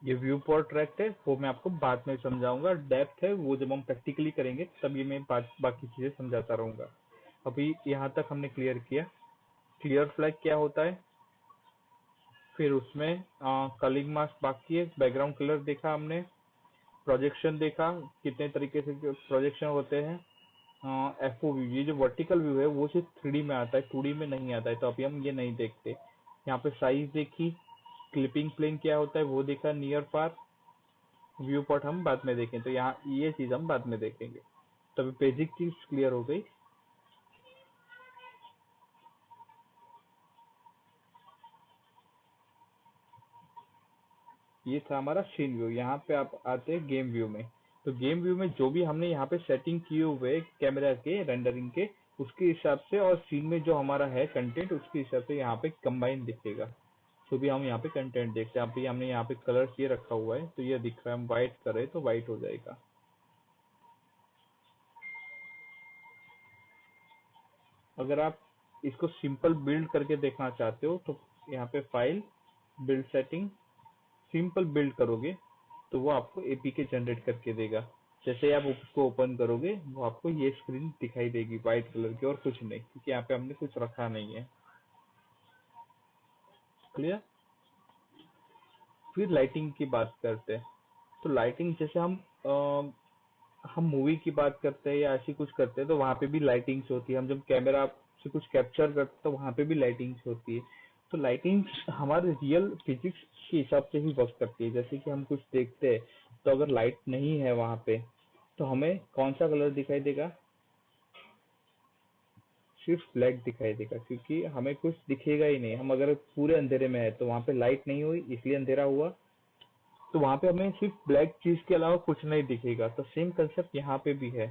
ये व्यू पोर्ट्रेट है वो मैं आपको बाद में समझाऊंगा। डेप्थ है वो जब हम प्रैक्टिकली करेंगे तब ये मैं बाकी चीजें समझाता रहूंगा। अभी यहाँ तक हमने क्लियर किया। क्लियर फ्लैग क्या होता है, फिर उसमें कलिंग मास्क बाकी है, बैकग्राउंड कलर देखा हमने, प्रोजेक्शन देखा कितने तरीके से प्रोजेक्शन होते हैं। एफओवी, ये जो वर्टिकल व्यू है वो सिर्फ 3D में आता है, 2D में नहीं आता है, तो अभी हम ये नहीं देखते। यहाँ पे साइज देखी, क्लिपिंग प्लेन क्या होता है वो देखा, नियर फार, व्यू पोर्ट हम बाद में देखें, तो यहाँ ये चीज हम बाद में देखेंगे। तो अभी बेसिक चीज क्लियर हो गई। ये था हमारा सीन व्यू। यहाँ पे आप आते हैं गेम व्यू में। तो गेम व्यू में जो भी हमने यहाँ पे सेटिंग किए हुए कैमरा के रेंडरिंग के, उसके हिसाब से, और सीन में जो हमारा है कंटेंट उसके हिसाब से यहाँ पे कंबाइन दिखेगा। जो भी हम यहाँ पे कंटेंट देखते हैं, अभी हमने यहाँ पे कलर ये रखा हुआ है तो ये दिख रहा है, हम व्हाइट करें तो व्हाइट हो जाएगा। अगर आप इसको सिंपल बिल्ड करके देखना चाहते हो तो यहाँ पे file, build setting, simple build करोगे तो वो आपको एपीके जनरेट करके देगा। जैसे आप उसको ओपन करोगे वो आपको ये स्क्रीन दिखाई देगी व्हाइट कलर की, और कुछ नहीं, क्योंकि यहाँ पे हमने कुछ रखा नहीं है। क्लियर। फिर लाइटिंग की बात करते हैं। तो लाइटिंग जैसे हम मूवी की बात करते हैं या ऐसी कुछ करते हैं तो वहां पे भी लाइटिंग्स होती है। हम जब कैमरा से कुछ कैप्चर करते हैं तो वहां पे भी लाइटिंग्स होती है। तो लाइटिंग्स हमारे रियल फिजिक्स के हिसाब से ही वर्क करती है। जैसे कि हम कुछ देखते हैं तो अगर लाइट नहीं है वहां पे तो हमें कौन सा कलर दिखाई देगा? सिर्फ ब्लैक दिखाई देगा, क्योंकि हमें कुछ दिखेगा ही नहीं। हम अगर पूरे अंधेरे में है तो वहां पे लाइट नहीं हुई इसलिए अंधेरा हुआ, तो वहां पे हमें सिर्फ ब्लैक चीज के अलावा कुछ नहीं दिखेगा। तो सेम कंसेप्ट यहाँ पे भी है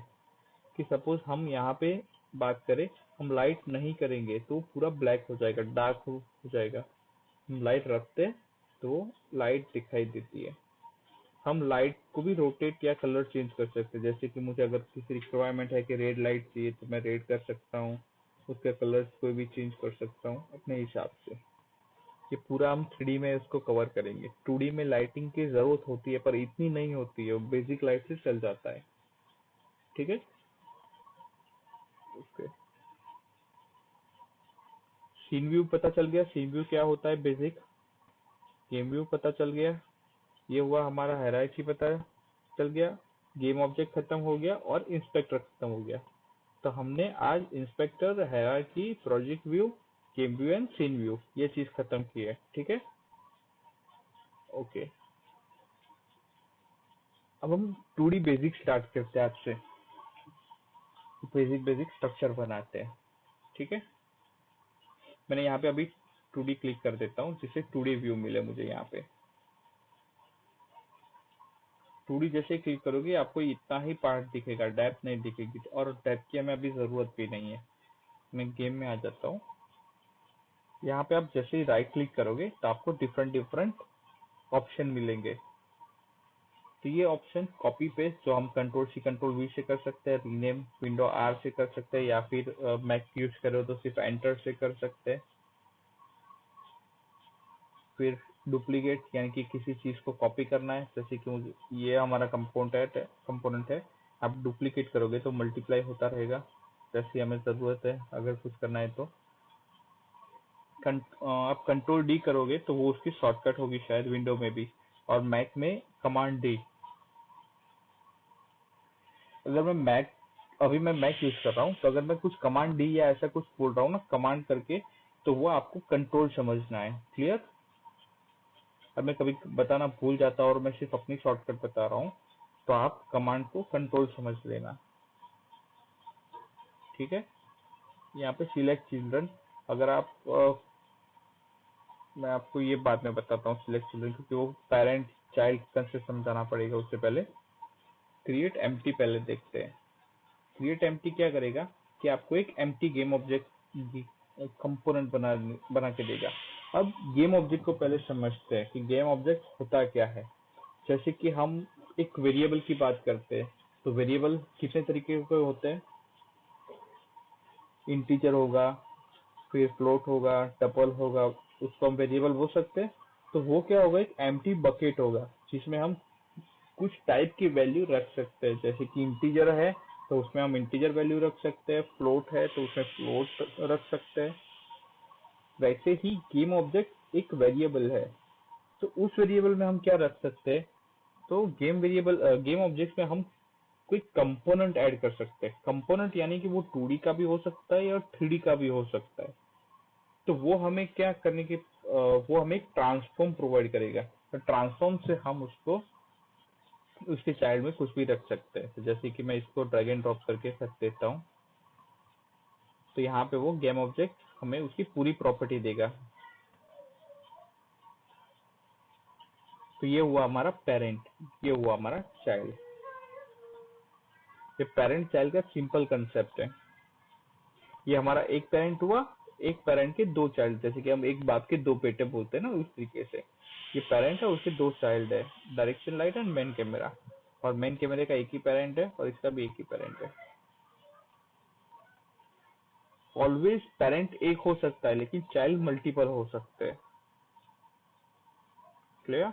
कि सपोज हम यहाँ पे बात करें, हम लाइट नहीं करेंगे तो पूरा ब्लैक हो जाएगा, डार्क हो जाएगा। हम लाइट रखते हैं तो लाइट दिखाई देती है। हम लाइट को भी रोटेट या कलर चेंज कर सकते हैं, जैसे कि मुझे अगर किसी रिक्वायरमेंट है कि रेड लाइट चाहिए तो मैं रेड कर सकता हूँ, उसके कलर्स को भी चेंज कर सकता हूँ अपने हिसाब से। ये पूरा हम 3D में इसको कवर करेंगे। 2D में लाइटिंग की जरूरत होती है पर इतनी नहीं होती है, बेसिक लाइट से चल जाता है। ठीक है, ओके। सीन व्यू पता चल गया, सीन व्यू क्या होता है बेसिक। गेम व्यू पता चल गया, ये हुआ हमारा हायरार्की पता चल गया, गेम ऑब्जेक्ट खत्म हो गया और इंस्पेक्टर खत्म हो गया। तो हमने आज inspector, hierarchy, project view, game view and scene view ये चीज खत्म की है। ठीक है, ओके। अब हम 2D बेसिक स्टार्ट करते हैं आज से, बेसिक बेसिक स्ट्रक्चर बनाते हैं। ठीक है, मैंने यहाँ पे अभी 2D क्लिक कर देता हूँ जिससे 2D व्यू मिले मुझे। यहाँ पे 2D जैसे क्लिक करोगे आपको इतना ही पार्ट दिखेगा, डेप्थ नहीं दिखेगी, और डेप्थ की हमें अभी जरूरत भी नहीं है। मैं गेम में आ जाता हूँ। यहाँ पे आप जैसे ही राइट क्लिक करोगे तो आपको डिफरेंट डिफरेंट ऑप्शन मिलेंगे। तो ये ऑप्शन कॉपी पेस्ट जो हम कंट्रोल सी कंट्रोल वी से कर सकते हैं, रीनेम विंडो आर से कर सकते हैं, या फिर मैक यूज करो तो सिर्फ एंटर से कर सकते हैं। फिर डुप्लीकेट यानी कि किसी चीज को कॉपी करना है, जैसे कि मुझे ये हमारा कंपोनेंट है, आप डुप्लीकेट करोगे तो मल्टीप्लाई होता रहेगा, जैसी हमें जरूरत है अगर कुछ करना है तो। आप कंट्रोल डी करोगे तो वो उसकी शॉर्टकट होगी शायद विंडो में भी, और मैक में कमांड डी। अगर मैं मैक यूज कर रहा हूँ तो अगर मैं कुछ कमांड डी या ऐसा कुछ बोल रहा हूँ ना कमांड करके, तो वो आपको कंट्रोल समझना है। क्लियर? अब मैं कभी बताना भूल जाता और मैं सिर्फ अपनी शॉर्टकट बता रहा हूँ, तो आप कमांड को कंट्रोल समझ लेना। ठीक है, यहाँ पे सिलेक्ट चिल्ड्रन, अगर आप मैं आपको ये बाद में बताता हूँ सिलेक्ट चिल्ड्रन, क्योंकि वो पेरेंट चाइल्ड कंसेप्ट समझाना पड़ेगा उससे पहले। क्रिएट एम्प्टी पहले देखते हैं। क्रिएट एम्प्टी क्या करेगा कि आपको एक एम्प्टी गेम ऑब्जेक्ट कंपोनेंट बना के देगा। अब गेम ऑब्जेक्ट को पहले समझते हैं कि गेम ऑब्जेक्ट होता क्या है। जैसे कि हम एक वेरिएबल की बात करते हैं, तो वेरिएबल कितने तरीके के होते हैं? इंटीजर होगा, फिर फ्लोट होगा, टपल होगा, उसको हम वेरिएबल बोल सकते हैं। तो वो क्या होगा, एक एम्प्टी बकेट होगा जिसमें हम कुछ टाइप की वैल्यू रख सकते हैं। जैसे कि इंटीजर है तो उसमें हम इंटीजर वैल्यू रख सकते हैं, फ्लोट है तो उसमें फ्लोट रख सकते हैं। वैसे ही गेम ऑब्जेक्ट एक वेरिएबल है, तो उस वेरिएबल में हम क्या रख सकते हैं? तो गेम ऑब्जेक्ट में हम कोई कंपोनेंट ऐड कर सकते हैं। कंपोनेंट यानी कि वो 2D का भी हो सकता है और 3D का भी हो सकता है। तो वो हमें क्या करने की वो हमें एक ट्रांसफॉर्म प्रोवाइड करेगा। तो ट्रांसफॉर्म से हम उसको उसके चाइल्ड में कुछ भी रख सकते हैं। तो जैसे कि मैं इसको ड्रैग एंड ड्रॉप करके रख देता हूँ, तो यहाँ पे वो गेम ऑब्जेक्ट हमें उसकी पूरी प्रॉपर्टी देगा। तो ये हुआ हमारा पेरेंट, ये हुआ हमारा चाइल्ड। ये पेरेंट चाइल्ड का सिंपल कंसेप्ट है। ये हमारा एक पेरेंट हुआ, एक पेरेंट के दो चाइल्ड, जैसे कि हम एक बाप के दो बेटे बोलते हैं ना, उस तरीके से ये पेरेंट है, उसके दो चाइल्ड है, direction light and main camera. और मेन कैमरे का एक ही पेरेंट है और इसका भी एक ही पेरेंट है। ऑलवेज पेरेंट एक हो सकता है लेकिन चाइल्ड मल्टीपल हो सकते हैं। क्लियर?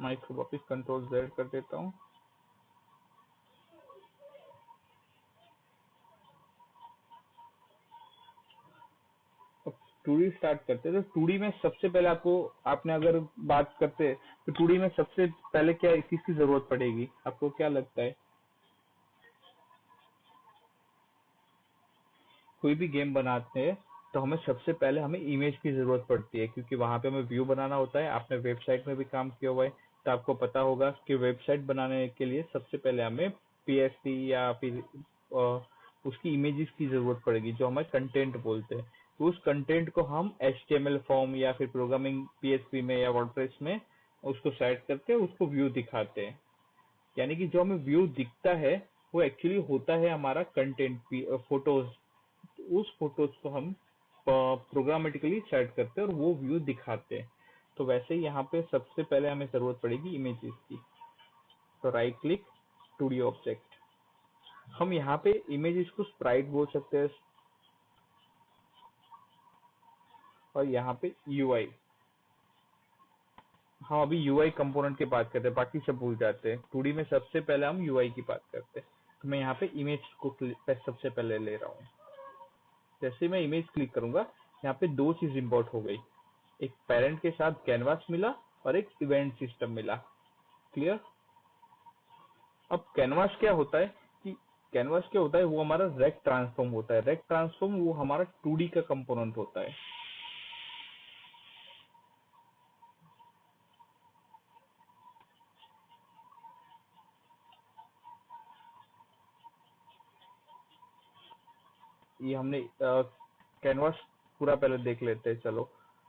मैं इसको वापिस कंट्रोल जेड कर देता हूँ। अब 2D स्टार्ट करते हैं। तो 2D में सबसे पहले आपने अगर बात करते हैं तो 2D में सबसे पहले क्या किसकी जरूरत पड़ेगी, आपको क्या लगता है? कोई भी गेम बनाते हैं तो हमें सबसे पहले हमें इमेज की जरूरत पड़ती है, क्योंकि वहां पे हमें व्यू बनाना होता है। आपने वेबसाइट में भी काम किया हुआ है, तो आपको पता होगा कि वेबसाइट बनाने के लिए सबसे पहले हमें पीएसपी या फिर उसकी इमेजेस की जरूरत पड़ेगी, जो हमें कंटेंट बोलते हैं। तो उस कंटेंट को हम एचटीएमएल फॉर्म या फिर प्रोग्रामिंग पीएचपी में या वर्डप्रेस में उसको सेट करके उसको व्यू दिखाते हैं। यानी कि जो हमें व्यू दिखता है वो एक्चुअली होता है हमारा कंटेंट, फोटोज। उस फोटोज को हम प्रोग्रामेटिकली सेट करते हैं और वो व्यू दिखाते हैं। तो वैसे ही यहाँ पे सबसे पहले हमें जरूरत पड़ेगी इमेजेस की। तो राइट क्लिक, 2D ऑब्जेक्ट। हम यहाँ पे इमेजेस को स्प्राइट बोल सकते हैं, और यहाँ पे यूआई। हम अभी यूआई कंपोनेंट की बात करते हैं, बाकी सब भूल जाते हैं। 2D में सबसे पहले हम यूआई की बात करते हैं। तो मैं यहाँ पे इमेज को सबसे पहले ले रहा हूँ। जैसे मैं इमेज क्लिक करूंगा, यहाँ पे दो चीज इंपोर्ट हो गई। एक पेरेंट के साथ कैनवास मिला और एक इवेंट सिस्टम मिला। क्लियर? अब कैनवास क्या होता है कि कैनवास क्या होता है, वो हमारा रेक्ट ट्रांसफॉर्म होता है। रेक्ट ट्रांसफॉर्म वो हमारा 2D का कंपोनेंट होता है। ये हमने कैनवास पूरा पहले देख लेते हैं। चलो,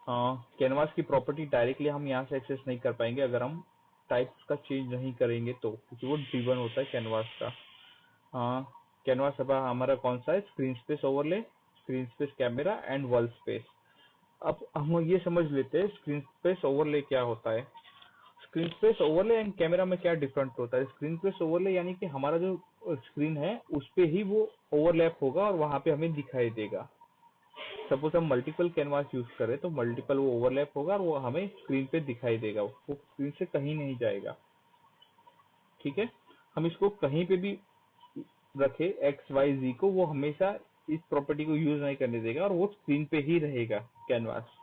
कैनवास की प्रॉपर्टी डायरेक्टली हम यहाँ से एक्सेस नहीं कर पाएंगे अगर हम टाइप्स का चेंज नहीं करेंगे, तो क्योंकि वो ड्रिवन होता है कैनवास का। कैनवास अब हमारा कौन सा है? Screen space overlay, screen space camera and world space. अब हम ये समझ लेते हैं स्क्रीन स्पेस ओवरले क्या होता है। Screen space overlay and camera में क्या डिफरेंट होता है? स्क्रीन स्पेस ओवरले यानी कि हमारा जो स्क्रीन है उस पे ही वो ओवरलैप होगा और वहां पे हमें दिखाई देगा। सपोज हम मल्टीपल कैनवास यूज करें तो मल्टीपल वो ओवरलैप होगा और वो हमें स्क्रीन पे दिखाई देगा, वो स्क्रीन से कहीं नहीं जाएगा। ठीक है, हम इसको कहीं पे भी रखे एक्स वाई जी को, वो हमेशा इस प्रॉपर्टी को यूज नहीं करने देगा और वो स्क्रीन पे ही रहेगा कैनवास।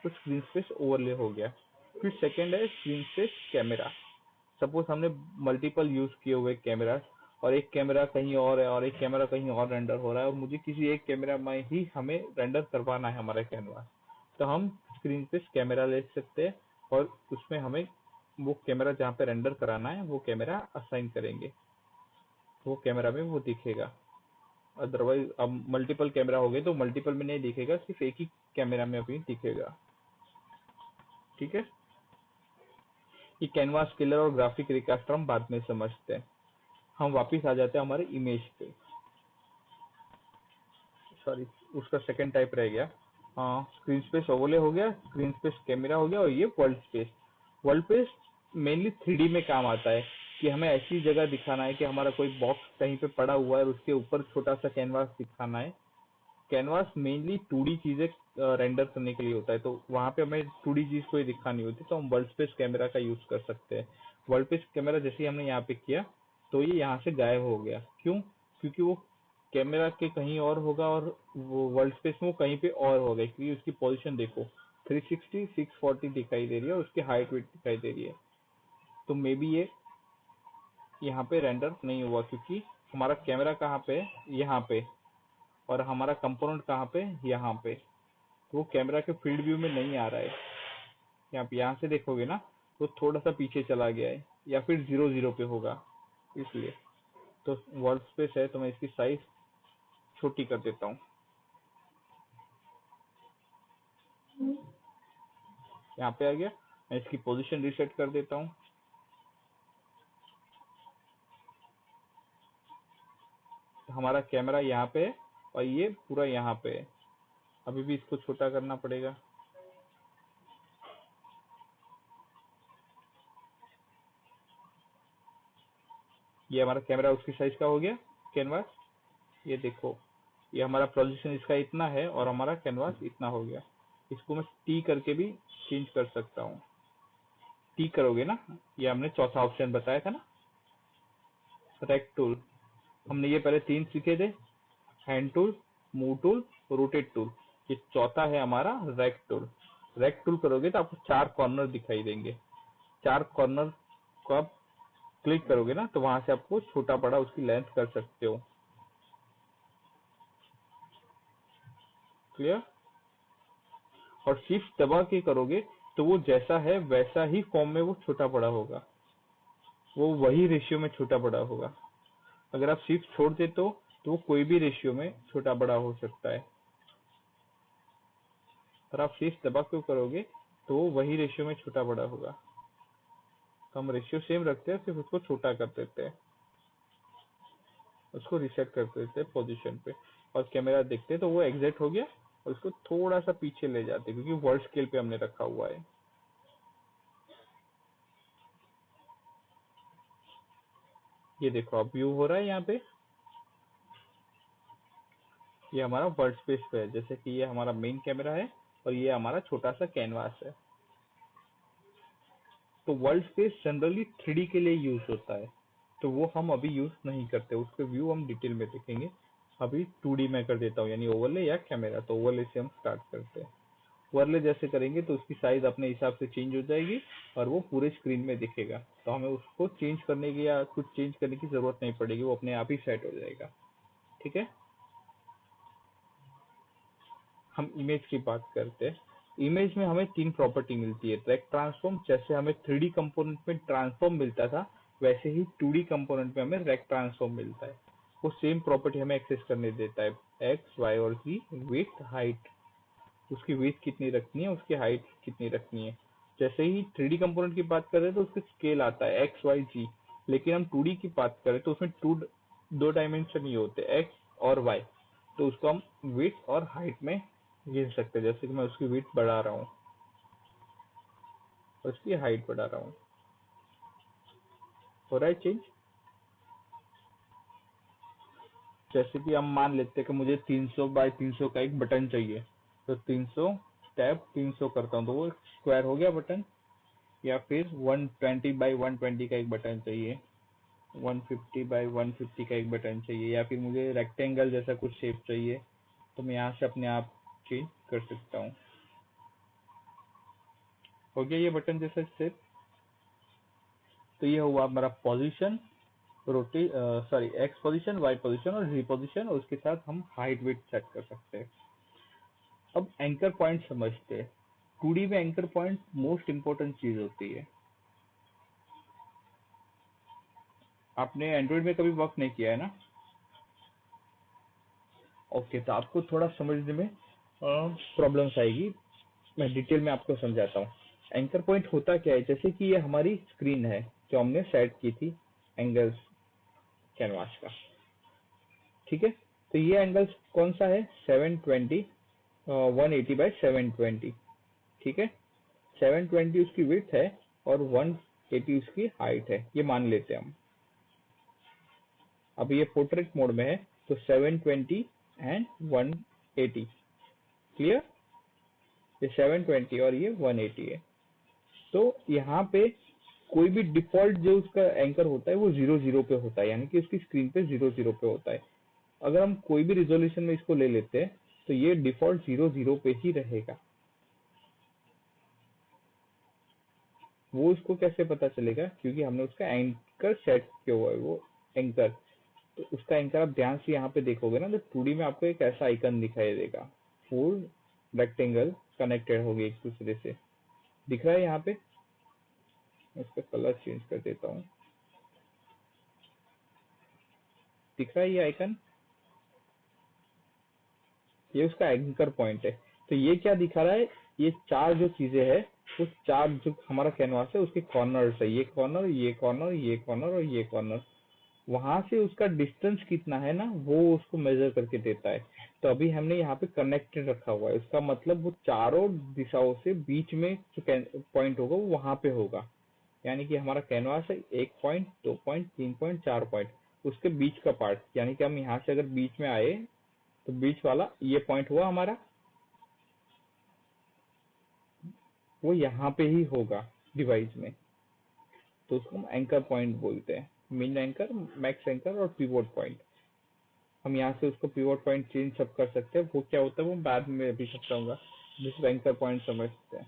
तो स्क्रीन स्पेस ओवरले हो गया। फिर सेकंड है स्क्रीन स्पेस कैमरा। सपोज हमने मल्टीपल यूज किए हुए कैमरा, और एक कैमरा कहीं और है और एक कैमरा कहीं और रेंडर हो रहा है, और मुझे किसी एक कैमरा में ही हमें रेंडर करवाना है हमारा कैनवास। तो हम स्क्रीन पे कैमरा ले सकते हैं और उसमें हमें वो कैमरा जहाँ पे रेंडर कराना है वो कैमरा असाइन करेंगे, वो कैमरा में वो दिखेगा। अदरवाइज अब मल्टीपल कैमरा हो गए तो मल्टीपल में नहीं दिखेगा, सिर्फ एक ही कैमरा में अभी दिखेगा। ठीक है, ये कैनवास किलर और ग्राफिक रिकास्टर हम बाद में समझते हैं। हम वापिस आ जाते हैं हमारे इमेज पे। सॉरी, उसका सेकंड टाइप रह गया। स्क्रीन स्पेस ओवरले हो गया, स्क्रीन स्पेस कैमरा हो गया, और ये world space. World space mainly 3D में काम आता है कि हमें ऐसी जगह दिखाना है कि हमारा कोई बॉक्स कहीं पे पड़ा हुआ है और उसके ऊपर छोटा सा कैनवास दिखाना है। कैनवास मेनली 2D चीजें रेंडर करने के लिए होता है, तो वहां पे हमें 2D चीज कोई दिखानी होती है तो हम वर्ल्ड स्पेस कैमरा का यूज कर सकते हैं। वर्ल्ड स्पेस कैमरा जैसे ही हमने यहाँ पे किया तो ये यहाँ से गायब हो गया। क्यों? क्योंकि वो कैमरा के कहीं और होगा और वो वर्ल्ड स्पेस में वो कहीं पे और होगा, क्योंकि उसकी पोजीशन देखो 360 640 दिखाई दे रही है और उसकी हाइट वेट दिखाई दे रही है। तो मे बी ये यहाँ पे रेंडर नहीं हुआ क्योंकि हमारा कैमरा कहाँ पे है? यहाँ पे। और हमारा कंपोनेंट कहाँ पे? यहाँ पे। तो वो कैमरा के फील्ड व्यू में नहीं आ रहा है। यहाँ से देखोगे ना तो थोड़ा सा पीछे चला गया है, या फिर 0 0 पे होगा, इसलिए। तो वर्ल्ड स्पेस है तो मैं इसकी साइज छोटी कर देता हूँ। यहाँ पे आ गया। मैं इसकी पोजीशन रीसेट कर देता हूँ। तो हमारा कैमरा यहाँ पे है और ये पूरा यहाँ पे है। अभी भी इसको छोटा करना पड़ेगा। ये हमारा कैमरा उसकी साइज का हो गया कैनवास। ये देखो, ये हमारा पोजीशन इसका इतना है और हमारा कैनवास इतना हो गया। इसको मैं टी करके भी चेंज कर सकता हूँ। टी करोगे ना, ये हमने चौथा ऑप्शन बताया था ना, रेक्ट टूल। हमने ये पहले तीन सीखे थे, hand tool, move tool, rotate tool. ये चौथा है हमारा रेक्ट टूल। रेक्ट टूल करोगे तो आपको चार कॉर्नर दिखाई देंगे। चार कॉर्नर को आप क्लिक करोगे ना तो वहां से आपको छोटा बड़ा उसकी लेंथ कर सकते हो। क्लियर? और शिफ्ट दबा के करोगे तो वो जैसा है वैसा ही फॉर्म में वो छोटा बड़ा होगा, वो वही रेशियो में छोटा बड़ा होगा। अगर आप शिफ्ट छोड़ दे तो वो कोई भी रेशियो में छोटा बड़ा हो सकता है, पर आप शिफ्ट दबा क्यों करोगे तो वो वही रेशियो में छोटा बड़ा होगा। तो हम रेशियो सेम रखते हैं, सिर्फ उसको छोटा कर देते हैं, उसको रिसेट कर देते हैं पोजीशन पे, और कैमरा देखते हैं तो वो एग्जैक्ट हो गया, और उसको थोड़ा सा पीछे ले जाते हैं क्योंकि वर्ड स्केल पे हमने रखा हुआ है। ये देखो अब व्यू हो रहा है यहाँ पे, ये हमारा वर्ड स्पेस पे है, जैसे कि ये हमारा मेन कैमरा है और ये हमारा छोटा सा कैनवास है। तो वर्ल्ड स्पेस जनरली 3D के लिए यूज होता है, तो वो हम अभी यूज नहीं करते, उसके व्यू हम डिटेल में देखेंगे। अभी 2D में कर देता हूँ, यानी ओवरले या कैमरा। तो ओवरले से हम स्टार्ट करते हैं। ओवरले जैसे करेंगे तो उसकी साइज अपने हिसाब से चेंज हो जाएगी और वो पूरे स्क्रीन में दिखेगा, तो हमें उसको चेंज करने की या कुछ चेंज करने की जरूरत नहीं पड़ेगी, वो अपने आप ही सेट हो जाएगा। ठीक है, हम इमेज की बात करते हैं। इमेज में हमें 3 प्रॉपर्टी मिलती है। ट्रैक ट्रांसफॉर्म, जैसे हमें 3D कंपोनेंट में ट्रांसफॉर्म मिलता था, वैसे ही 2D कंपोनेंट में हमें रेक्ट ट्रांसफॉर्म मिलता है। वो सेम प्रॉपर्टी हमें एक्सेस करने देता है, एक्स वाई और जी, विड्थ हाइट, उसकी विड्थ कितनी रखनी है, उसकी हाइट कितनी रखनी है। जैसे ही 3D कंपोनेंट की बात करें तो उसके स्केल आता है एक्स वाई जी, लेकिन हम 2D की बात करें तो उसमें दो डायमेंशन ही होते हैं, एक्स और वाई। तो उसको हम विड्थ और हाइट में गिन सकते हैं। जैसे कि मैं उसकी विड्थ बढ़ा रहा हूँ और उसकी हाइट बढ़ा रहा हूँ, हो रहा है चेंज। जैसे कि हम मान लेते हैं कि मुझे 300 बाय 300 का एक बटन चाहिए, तो 300 टैप 300 करता हूँ तो वो स्क्वायर हो गया बटन। या फिर 120 बाय 120 का एक बटन चाहिए, 150 बाय 150 का एक बटन चाहिए, या फिर मुझे रेक्टेंगल जैसा कुछ शेप चाहिए, तो मैं यहाँ से अपने आप चेंज कर सकता हूँ। हो गया ये बटन जैसा शेप। तो ये हुआ हमारा पोजीशन, रोटे sorry x position, y position और जी पोजीशन, और उसके साथ हम हाइट वेट सेट कर सकते हैं। अब एंकर पॉइंट समझते हैं। 2D में एंकर पॉइंट मोस्ट इंपोर्टेंट चीज होती है। आपने एंड्रॉइड में कभी वर्क नहीं किया है ना? ओके, तो आपको थोड़ा समझने में प्रॉब्लम्स आएगी, मैं डिटेल में आपको समझाता हूँ। एंकर पॉइंट होता क्या है, जैसे कि ये हमारी स्क्रीन है जो हमने सेट की थी एंगल्स कैनवास का। ठीक है, तो ये एंगल कौन सा है, 720 180 बाय 720। ठीक है, 720 उसकी विड्थ है और 180 उसकी हाइट है, ये मान लेते हैं हम। अब ये पोर्ट्रेट मोड में है, तो 720 एंड 180, क्लियर। ये 720 और ये 180 है। तो यहाँ पे कोई भी डिफॉल्ट जो उसका एंकर होता है वो 00 पे होता है, यानी कि उसकी स्क्रीन पे 00 पे होता है। अगर हम कोई भी रिजोल्यूशन में इसको ले लेते हैं तो ये डिफॉल्ट 00 पे ही रहेगा। वो उसको कैसे पता चलेगा, क्योंकि हमने उसका एंकर सेट किया हुआ है, वो एंकर। तो उसका एंकर आप ध्यान से यहाँ पे देखोगे ना, तो 2D में आपको एक ऐसा आइकन दिखाई देगा, फुल रेक्टेंगल कनेक्टेड होगी एक दूसरे से, दिख रहा है यहाँ पे। मैं इसका कलर चेंज कर देता हूँ, दिख रहा है ये आइकन, ये उसका एंकर पॉइंट है। तो ये क्या दिखा रहा है, ये चार जो चीजें है, वो चार जो हमारा कैनवास है उसके कॉर्नर है, ये कॉर्नर, ये कॉर्नर, ये कॉर्नर और ये कॉर्नर, वहां से उसका डिस्टेंस कितना है ना, वो उसको मेजर करके देता है। तो अभी हमने यहाँ पे कनेक्टेड रखा हुआ है, उसका मतलब वो चारों दिशाओं से बीच में जो पॉइंट होगा वो वहां पे होगा। यानी कि हमारा कैनवास है 1 पॉइंट, 2 पॉइंट, 3 पॉइंट, 4 पॉइंट, उसके बीच का पार्ट, यानी कि हम यहाँ से अगर बीच में आए तो बीच वाला ये पॉइंट हुआ हमारा, वो यहाँ पे ही होगा डिवाइस में। तो उसको हम एंकर पॉइंट बोलते हैं, मिन एंकर, मैक्स एंकर और पिवोट पॉइंट। हम यहाँ से उसको पिवोट पॉइंट चेंज सब कर सकते हैं, वो क्या होता है वो बाद में अभी बताऊंगा। जिस एंकर पॉइंट समझते हैं,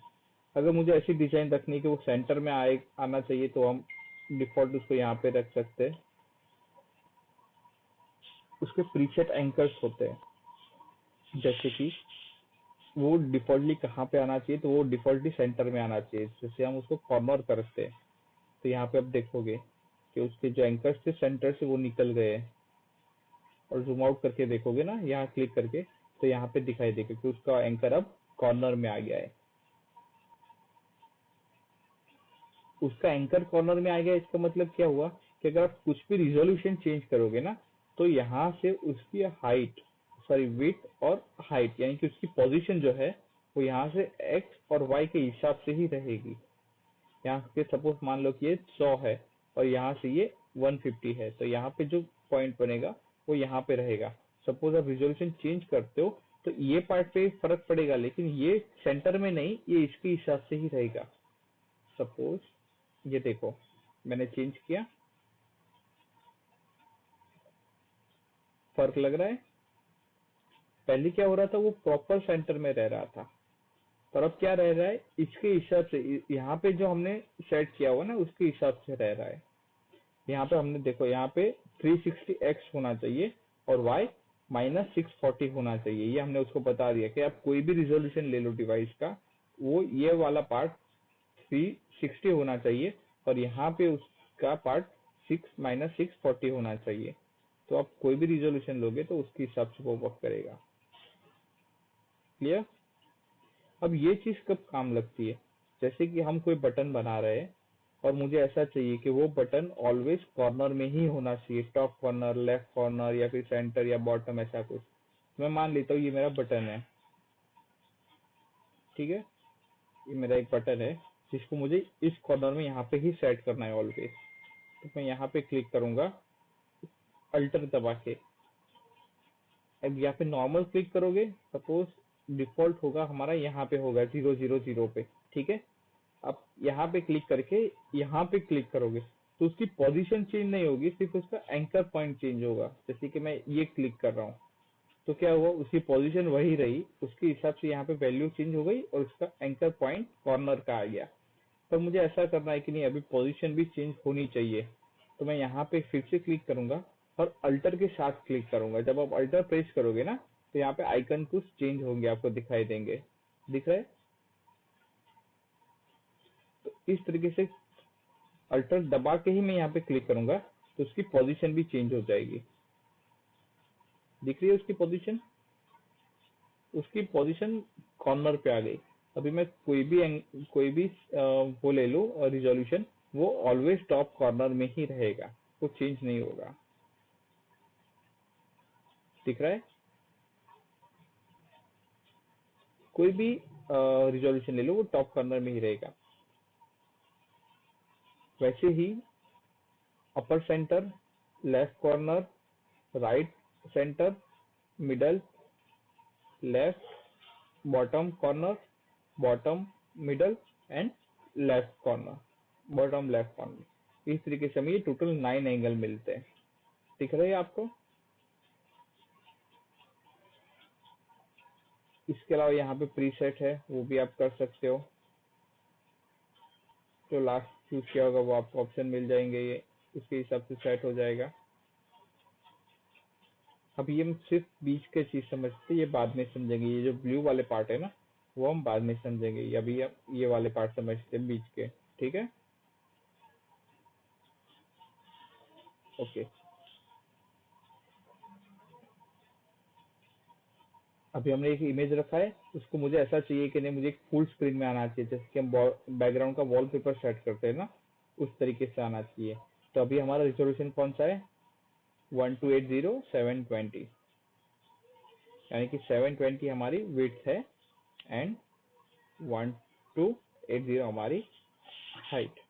अगर मुझे ऐसी डिजाइन रखनी है कि वो सेंटर में आए आना चाहिए, तो हम डिफॉल्ट उसको यहाँ पे रख सकते हैं। उसके प्रीसेट एंकर्स होते हैं, जैसे कि वो डिफॉल्टली कहाँ पे आना चाहिए, तो वो डिफॉल्टली सेंटर में आना चाहिए, जैसे हम उसको कॉर्नर करते हैं। तो यहाँ पे आप देखोगे कि उसके जो एंकर्स थे सेंटर से वो निकल गए हैं। और जूम आउट करके देखोगे ना यहाँ क्लिक करके, तो यहाँ पे दिखाई देगा कि उसका एंकर अब कॉर्नर में आ गया है। उसका एंकर कॉर्नर में आ गया, इसका मतलब क्या हुआ कि अगर आप कुछ भी रिजोल्यूशन चेंज करोगे ना, तो यहाँ से उसकी हाइट, सॉरी विड्थ और हाइट, यानी कि उसकी पोजीशन जो है वो यहाँ से एक्स और वाई के हिसाब से ही रहेगी। यहाँ पे सपोज मान लो कि ये 100 है और यहाँ से ये 150 है, तो यहाँ पे जो पॉइंट बनेगा वो यहाँ पे रहेगा। सपोज आप रिजोल्यूशन चेंज करते हो तो ये पार्ट पे फर्क पड़ेगा, लेकिन ये सेंटर में नहीं, ये इसके हिसाब से ही रहेगा। सपोज ये देखो मैंने चेंज किया, फर्क लग रहा है। पहले क्या हो रहा था, वो प्रॉपर सेंटर में रह रहा था, पर अब क्या रह रहा है, इसके हिसाब से यहाँ पे जो हमने सेट किया हुआ ना उसके हिसाब से रह रहा है। यहाँ पे हमने देखो यहाँ पे 360x होना चाहिए और y -640 होना चाहिए, ये हमने उसको बता दिया कि आप कोई भी रिजोल्यूशन ले लो डिवाइस का, वो ये वाला पार्ट 360 होना चाहिए और यहाँ पे उसका पार्ट 6 होना चाहिए। तो आप कोई भी रिजोल्यूशन लोगे तो उसके हिसाब से वो वर्क करेगा। क्लियर? अब ये चीज कब काम लगती है, जैसे कि हम कोई बटन बना रहे हैं और मुझे ऐसा चाहिए कि वो बटन ऑलवेज कॉर्नर में ही होना चाहिए, टॉप कॉर्नर, लेफ्ट कॉर्नर या फिर सेंटर या बॉटम, ऐसा कुछ। मैं मान लेता हूँ ये मेरा बटन है, ठीक है, ये मेरा एक बटन है जिसको मुझे इस कॉर्नर में यहाँ पे ही सेट करना है ऑलवेज। तो मैं यहाँ पे क्लिक करूंगा अल्टर दबा के। अब यहाँ पे नॉर्मल क्लिक करोगे, सपोज डिफॉल्ट होगा हमारा यहाँ पे होगा 000 पे, ठीक है। आप यहाँ पे क्लिक करके यहाँ पे क्लिक करोगे तो उसकी पोजीशन चेंज नहीं होगी, सिर्फ उसका एंकर पॉइंट चेंज होगा। जैसे कि मैं ये क्लिक कर रहा हूँ तो क्या हुआ, उसकी पोजीशन वही रही, उसके हिसाब से यहाँ पे वैल्यू चेंज हो गई और उसका एंकर पॉइंट कॉर्नर का आ गया। पर मुझे ऐसा करना है कि नहीं, अभी पोजीशन भी चेंज होनी चाहिए, तो मैं यहाँ पे फिर से क्लिक करूंगा और अल्टर के साथ क्लिक करूंगा। जब आप अल्टर प्रेस करोगे ना तो यहाँ पे आइकन कुछ चेंज होंगे, आपको दिखाई देंगे, दिख रहा है। तो इस तरीके से अल्टर दबा के ही मैं यहाँ पे क्लिक करूंगा तो उसकी पोजीशन भी चेंज हो जाएगी। दिख रही है उसकी पोजीशन, उसकी पोजीशन कॉर्नर पे आ गई। अभी मैं वो ले लूं रिजोल्यूशन, वो ऑलवेज टॉप कॉर्नर में ही रहेगा, वो चेंज नहीं होगा। दिख रहा है, कोई भी रिजोल्यूशन ले लो वो टॉप कॉर्नर में ही रहेगा। वैसे ही upper centre, left corner, right centre, middle, left, bottom corner, bottom, middle and left corner, bottom left corner, इस तरीके से हमें ये टोटल 9 एंगल मिलते हैं। दिख रहे हैं आपको? इसके अलावा यहाँ पे प्रीसेट है, वो भी आप कर सकते हो। जो लास्ट चूज किया होगा वो आपको ऑप्शन मिल जाएंगे, ये उसके हिसाब से सेट हो जाएगा। अभी हम सिर्फ बीच के चीज समझते, ये बाद में समझेंगे। ये जो ब्लू वाले पार्ट है ना वो हम बाद में समझेंगे, अभी हम ये वाले पार्ट समझते हैं बीच के, ठीक है। ओके, अभी हमने एक इमेज रखा है, उसको मुझे ऐसा चाहिए कि नहीं, मुझे एक फुल स्क्रीन में आना चाहिए, जैसे कि हम बैकग्राउंड का वॉलपेपर सेट करते हैं ना, उस तरीके से आना चाहिए। तो अभी हमारा रिजोल्यूशन कौन सा है, 1280x720, यानी कि 720 हमारी विड्थ है एंड 1280 हमारी हाइट।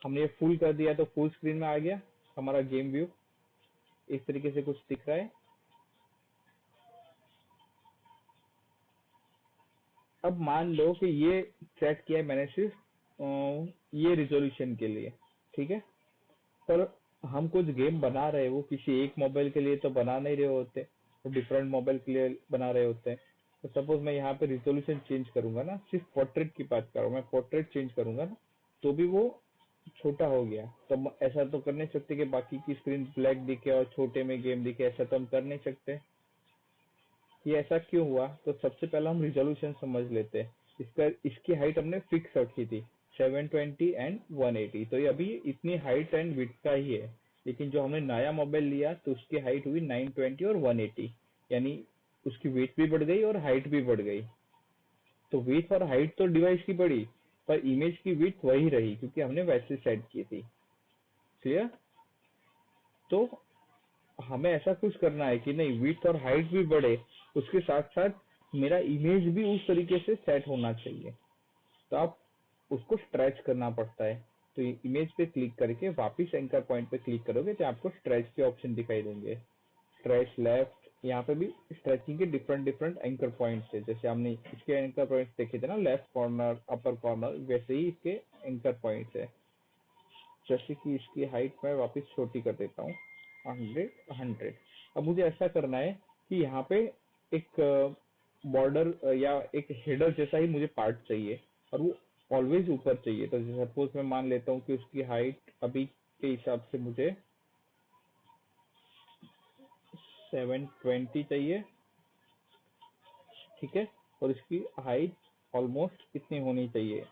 हमने ये फुल कर दिया तो फुल स्क्रीन में आ गया हमारा गेम व्यू, इस तरीके से कुछ दिख रहा है। अब मान लो कि ये सेट किया है मैंने सिर्फ ये रिजोल्यूशन के लिए, ठीक है। पर हम कुछ गेम बना रहे हैं, वो किसी एक मोबाइल के लिए तो बना नहीं रहे होते, तो डिफरेंट मोबाइल के लिए बना रहे होते हैं। तो सपोज मैं यहाँ पे रिजोल्यूशन चेंज करूंगा ना, सिर्फ पोर्ट्रेट की बात कर रहा हूँ मैं, पोर्ट्रेट चेंज करूंगा ना तो भी वो छोटा हो गया। तो हम ऐसा तो कर नहीं सकते कि बाकी की स्क्रीन ब्लैक दिखे और छोटे में गेम दिखे, ऐसा तो हम कर नहीं सकते। ये ऐसा क्यों हुआ? तो सबसे पहले हम रिजोल्यूशन समझ लेते हैं। इसकी हाइट हमने फिक्स रखी थी 720 एंड 180, तो ये अभी इतनी हाइट एंड विड्थ का ही है। लेकिन जो हमने नया मोबाइल लिया तो उसकी हाइट हुई 920 और 180, यानी उसकी वेट भी बढ़ गई और हाइट भी बढ़ गई। तो वेट और हाइट तो डिवाइस की बढ़ी, पर इमेज की विड्थ वही रही क्योंकि हमने वैसे सेट की थी। क्लियर? तो हमें ऐसा कुछ करना है कि नहीं विड्थ और हाइट भी बढ़े, उसके साथ साथ मेरा इमेज भी उस तरीके से सेट होना चाहिए। तो आप उसको स्ट्रेच करना पड़ता है। तो इमेज पे क्लिक करके वापस एंकर पॉइंट पे क्लिक करोगे तो आपको स्ट्रेच के ऑप्शन दिखाई देंगे। स्ट्रेच लेफ्ट, यहाँ पे भी स्ट्रेचिंग के डिफरेंट डिफरेंट एंकर पॉइंट्स है। जैसे हमने इसके एंकर पॉइंट्स देखे थे ना, लेफ्ट कॉर्नर, अपर कॉर्नर, वैसे ही इसके एंकर पॉइंट्स है। जैसे कि इसकी हाइट मैं वापस छोटी कर देता हूँ 100। अब मुझे ऐसा करना है कि यहाँ पे एक बॉर्डर या एक हेडर जैसा ही मुझे पार्ट चाहिए और वो ऑलवेज ऊपर चाहिए। तो सपोज मैं मान लेता हूँ कि उसकी हाइट अभी के हिसाब से मुझे 720 चाहिए, ठीक है, और इसकी हाइट ऑलमोस्ट इतनी होनी चाहिए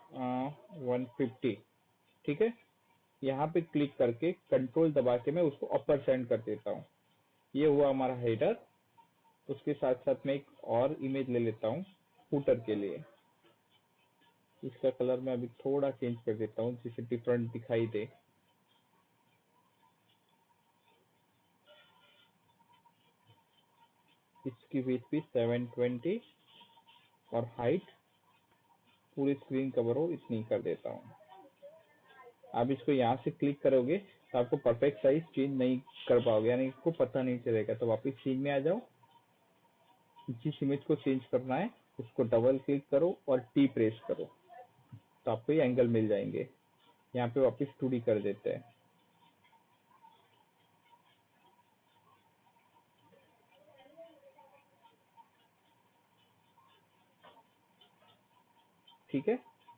150, ठीक है। यहाँ पे क्लिक करके कंट्रोल दबा के मैं उसको अपर सेंड कर देता हूँ। ये हुआ हमारा हेडर। उसके साथ साथ मैं एक और इमेज ले लेता हूँ फूटर के लिए। इसका कलर मैं अभी थोड़ा चेंज कर देता हूँ जिससे डिफरेंट दिखाई दे। इसकी विड्थ भी 720 और हाइट पूरी स्क्रीन कवर हो इतनी कर देता हूँ। आप इसको यहाँ से क्लिक करोगे तो आपको परफेक्ट साइज चेंज नहीं कर पाओगे, यानी इसको पता नहीं चलेगा। तो वापस सीन में आ जाओ, जिस इमेज को चेंज करना है उसको डबल क्लिक करो और टी प्रेस करो तो आपको ये एंगल मिल जाएंगे। यहाँ पे वापस 2D कर देते हैं। ठीक है,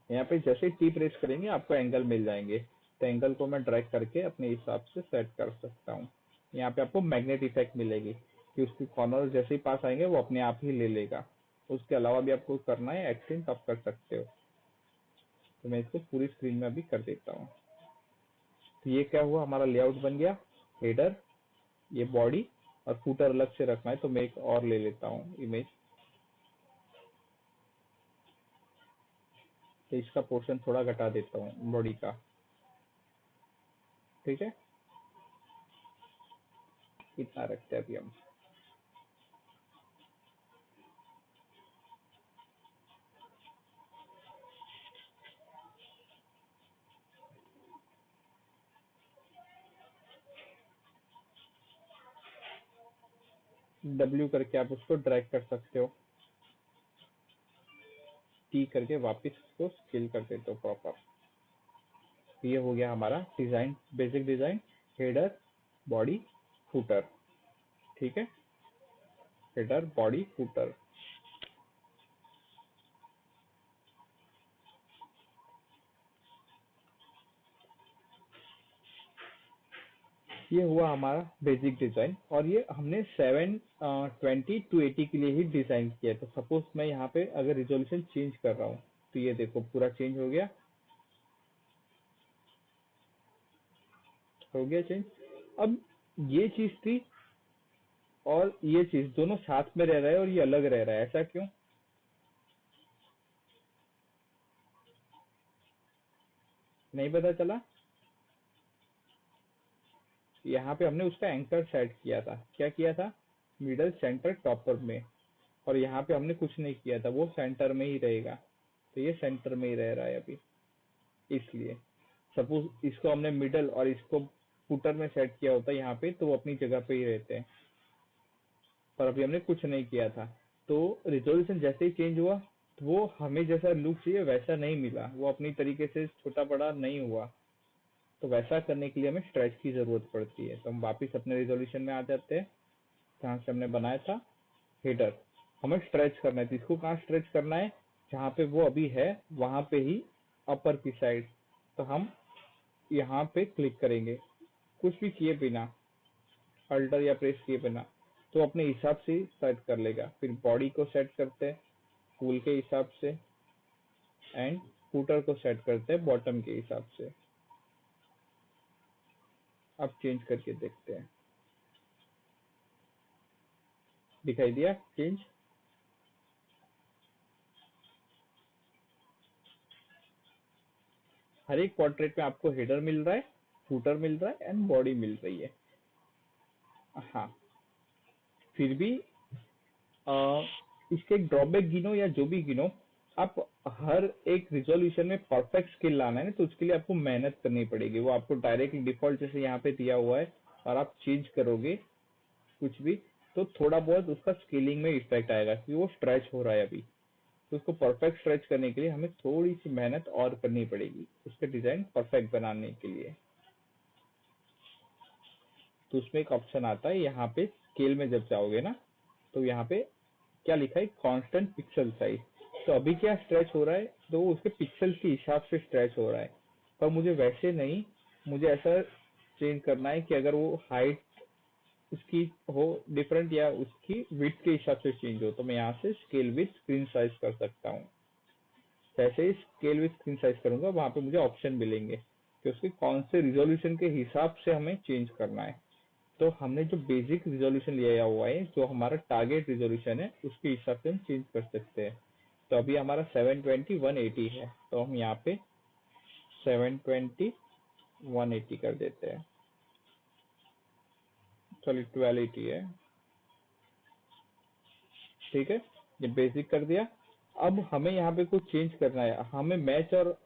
यहाँ पे जैसे टी प्रेस करेंगे आपको एंगल मिल जाएंगे। तो एंगल को मैं ड्रैग करके अपने हिसाब से सेट कर सकता हूँ। यहाँ पे आपको मैग्नेट इफेक्ट मिलेगी कि उसकी कॉर्नर जैसे ही पास आएंगे वो अपने आप ही ले लेगा। उसके अलावा भी आपको करना है एक्सटेंड, आप कर सकते हो। तो मैं इसको पूरी स्क्रीन में अभी कर देता हूँ। तो ये क्या हुआ, हमारा लेआउट बन गया। हेडर, ये बॉडी और फुटर अलग से रखना है तो मैं एक और ले लेता हूँ इमेज। तो इसका पोर्शन थोड़ा घटा देता हूँ बॉडी का, ठीक है, इतना रखते हैं अभी हम। डब्ल्यू करके आप उसको ड्रैग कर सकते हो, टी करके वापस उसको स्केल कर देते हो प्रॉपर। ये हो गया हमारा design, basic design, header, body, footer, ठीक है, हेडर, बॉडी, फुटर। ये हुआ हमारा बेसिक डिजाइन और ये हमने 720 टू 80 के लिए ही डिजाइन किया। तो सपोज मैं यहाँ पे अगर रिजोल्यूशन चेंज कर रहा हूँ तो ये देखो पूरा चेंज हो गया, हो गया चेंज। अब ये चीज थी और ये चीज दोनों साथ में रह रहा है और ये अलग रह रहा है, ऐसा क्यों? नहीं पता चला। यहाँ पे हमने उसका एंकर सेट किया था। क्या किया था? मिडल सेंटर टॉपर में। और यहाँ पे हमने कुछ नहीं किया था, वो सेंटर में ही रहेगा। तो ये सेंटर में ही रह रहा है अभी। इसलिए सपोज इसको हमने मिडल और इसको फुटर में सेट किया होता यहाँ पे तो वो अपनी जगह पे ही रहते हैं, पर अभी हमने कुछ नहीं किया था। तो रिजोल्यूशन जैसे ही चेंज हुआ तो वो हमें जैसा लुक चाहिए वैसा नहीं मिला, वो अपनी तरीके से छोटा बड़ा नहीं हुआ। तो वैसा करने के लिए हमें स्ट्रेच की जरूरत पड़ती है। तो हम वापिस अपने रिजोल्यूशन में आ जाते हैं जहाँ से हमने बनाया था हेडर। हमें स्ट्रेच करना है, तो इसको कहाँ स्ट्रेच करना है? जहाँ पे वो अभी है वहां पे ही, अपर की साइड। तो हम यहाँ पे क्लिक करेंगे कुछ भी किए बिना, अल्टर या प्रेस किए बिना। तो अपने हिसाब से सेट कर लेगा। फिर बॉडी को सेट करते हैं फूल के हिसाब से एंड फूटर को सेट करते हैं बॉटम के हिसाब से। अब चेंज करके देखते हैं, दिखाई दिया चेंज? हर एक पोर्ट्रेट में आपको हेडर मिल रहा है, फूटर मिल रहा है एंड बॉडी मिल रही है। हाँ, फिर भी अ, इसके ड्रॉबैक गिनो या जो भी गिनो, आप हर एक रिजोल्यूशन में परफेक्ट स्केल लाना है ना, तो उसके लिए आपको मेहनत करनी पड़ेगी। वो आपको डायरेक्टली डिफॉल्ट जैसे यहाँ पे दिया हुआ है और आप चेंज करोगे कुछ भी, तो थोड़ा बहुत उसका स्केलिंग में इफेक्ट आएगा क्योंकि वो स्ट्रेच हो रहा है अभी। तो उसको परफेक्ट स्ट्रेच करने के लिए हमें थोड़ी सी मेहनत और करनी पड़ेगी उसके डिजाइन परफेक्ट बनाने के लिए। तो उसमें एक ऑप्शन आता है यहाँ पे, स्केल में जब जाओगे ना, तो यहाँ पे क्या लिखा है, कांस्टेंट पिक्सल साइज। तो अभी क्या स्ट्रेच हो रहा है, तो वो उसके पिक्सल के हिसाब से स्ट्रेच हो रहा है। पर मुझे वैसे नहीं, मुझे ऐसा चेंज करना है कि अगर वो हाइट उसकी हो डिफरेंट या उसकी विड्थ के हिसाब से चेंज हो, तो मैं यहाँ से स्केल विथ स्क्रीन साइज कर सकता हूँ। जैसे ही स्केल विथ स्क्रीन साइज करूंगा, वहां पे मुझे ऑप्शन मिलेंगे कि उसके कौन से रिजोल्यूशन के हिसाब से हमें चेंज करना है। तो हमने जो बेसिक रिजोल्यूशन लिया हुआ है, जो हमारा टारगेट रिजोल्यूशन है, उसके हिसाब से हम चेंज कर सकते हैं। तो अभी हमारा 720 180 है, तो हम यहाँ पे 720 180 कर देते हैं। चलिए 1280 है, ठीक है, ये बेसिक कर दिया। अब हमें यहाँ पे कुछ चेंज करना है, हमें मैच और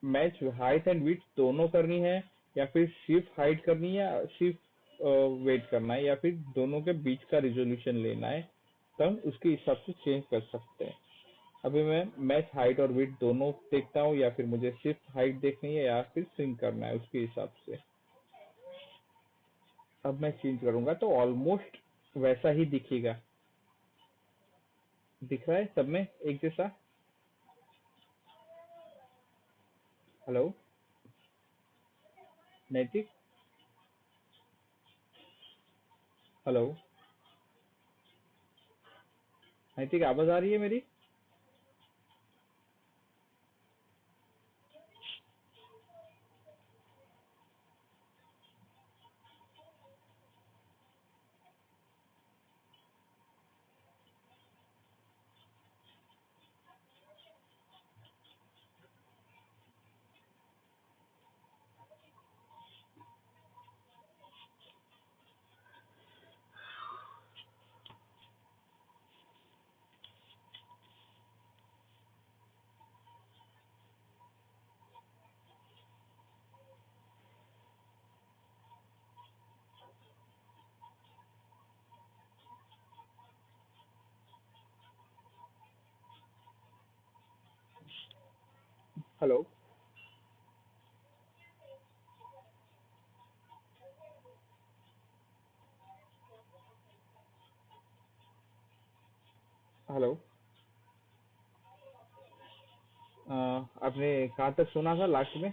मैच हाइट एंड विड्थ दोनों करनी है, या फिर सिर्फ हाइट करनी है या सिर्फ वेट करना है, या फिर दोनों के बीच का रिजोल्यूशन लेना है, तो हम उसके हिसाब से चेंज कर सकते हैं। अभी मैं मैच हाइट और विड्थ दोनों देखता हूँ, या फिर मुझे सिर्फ हाइट देखनी है या फिर सिंक करना है उसके हिसाब से। अब मैं चेंज करूंगा तो ऑलमोस्ट वैसा ही दिखेगा। दिख रहा है सब में एक जैसा? हेलो नैतिक, हेलो नैतिक, आवाज आ रही है मेरी? हेलो हेलो, आपने कहाँ तक सुना था लास्ट में?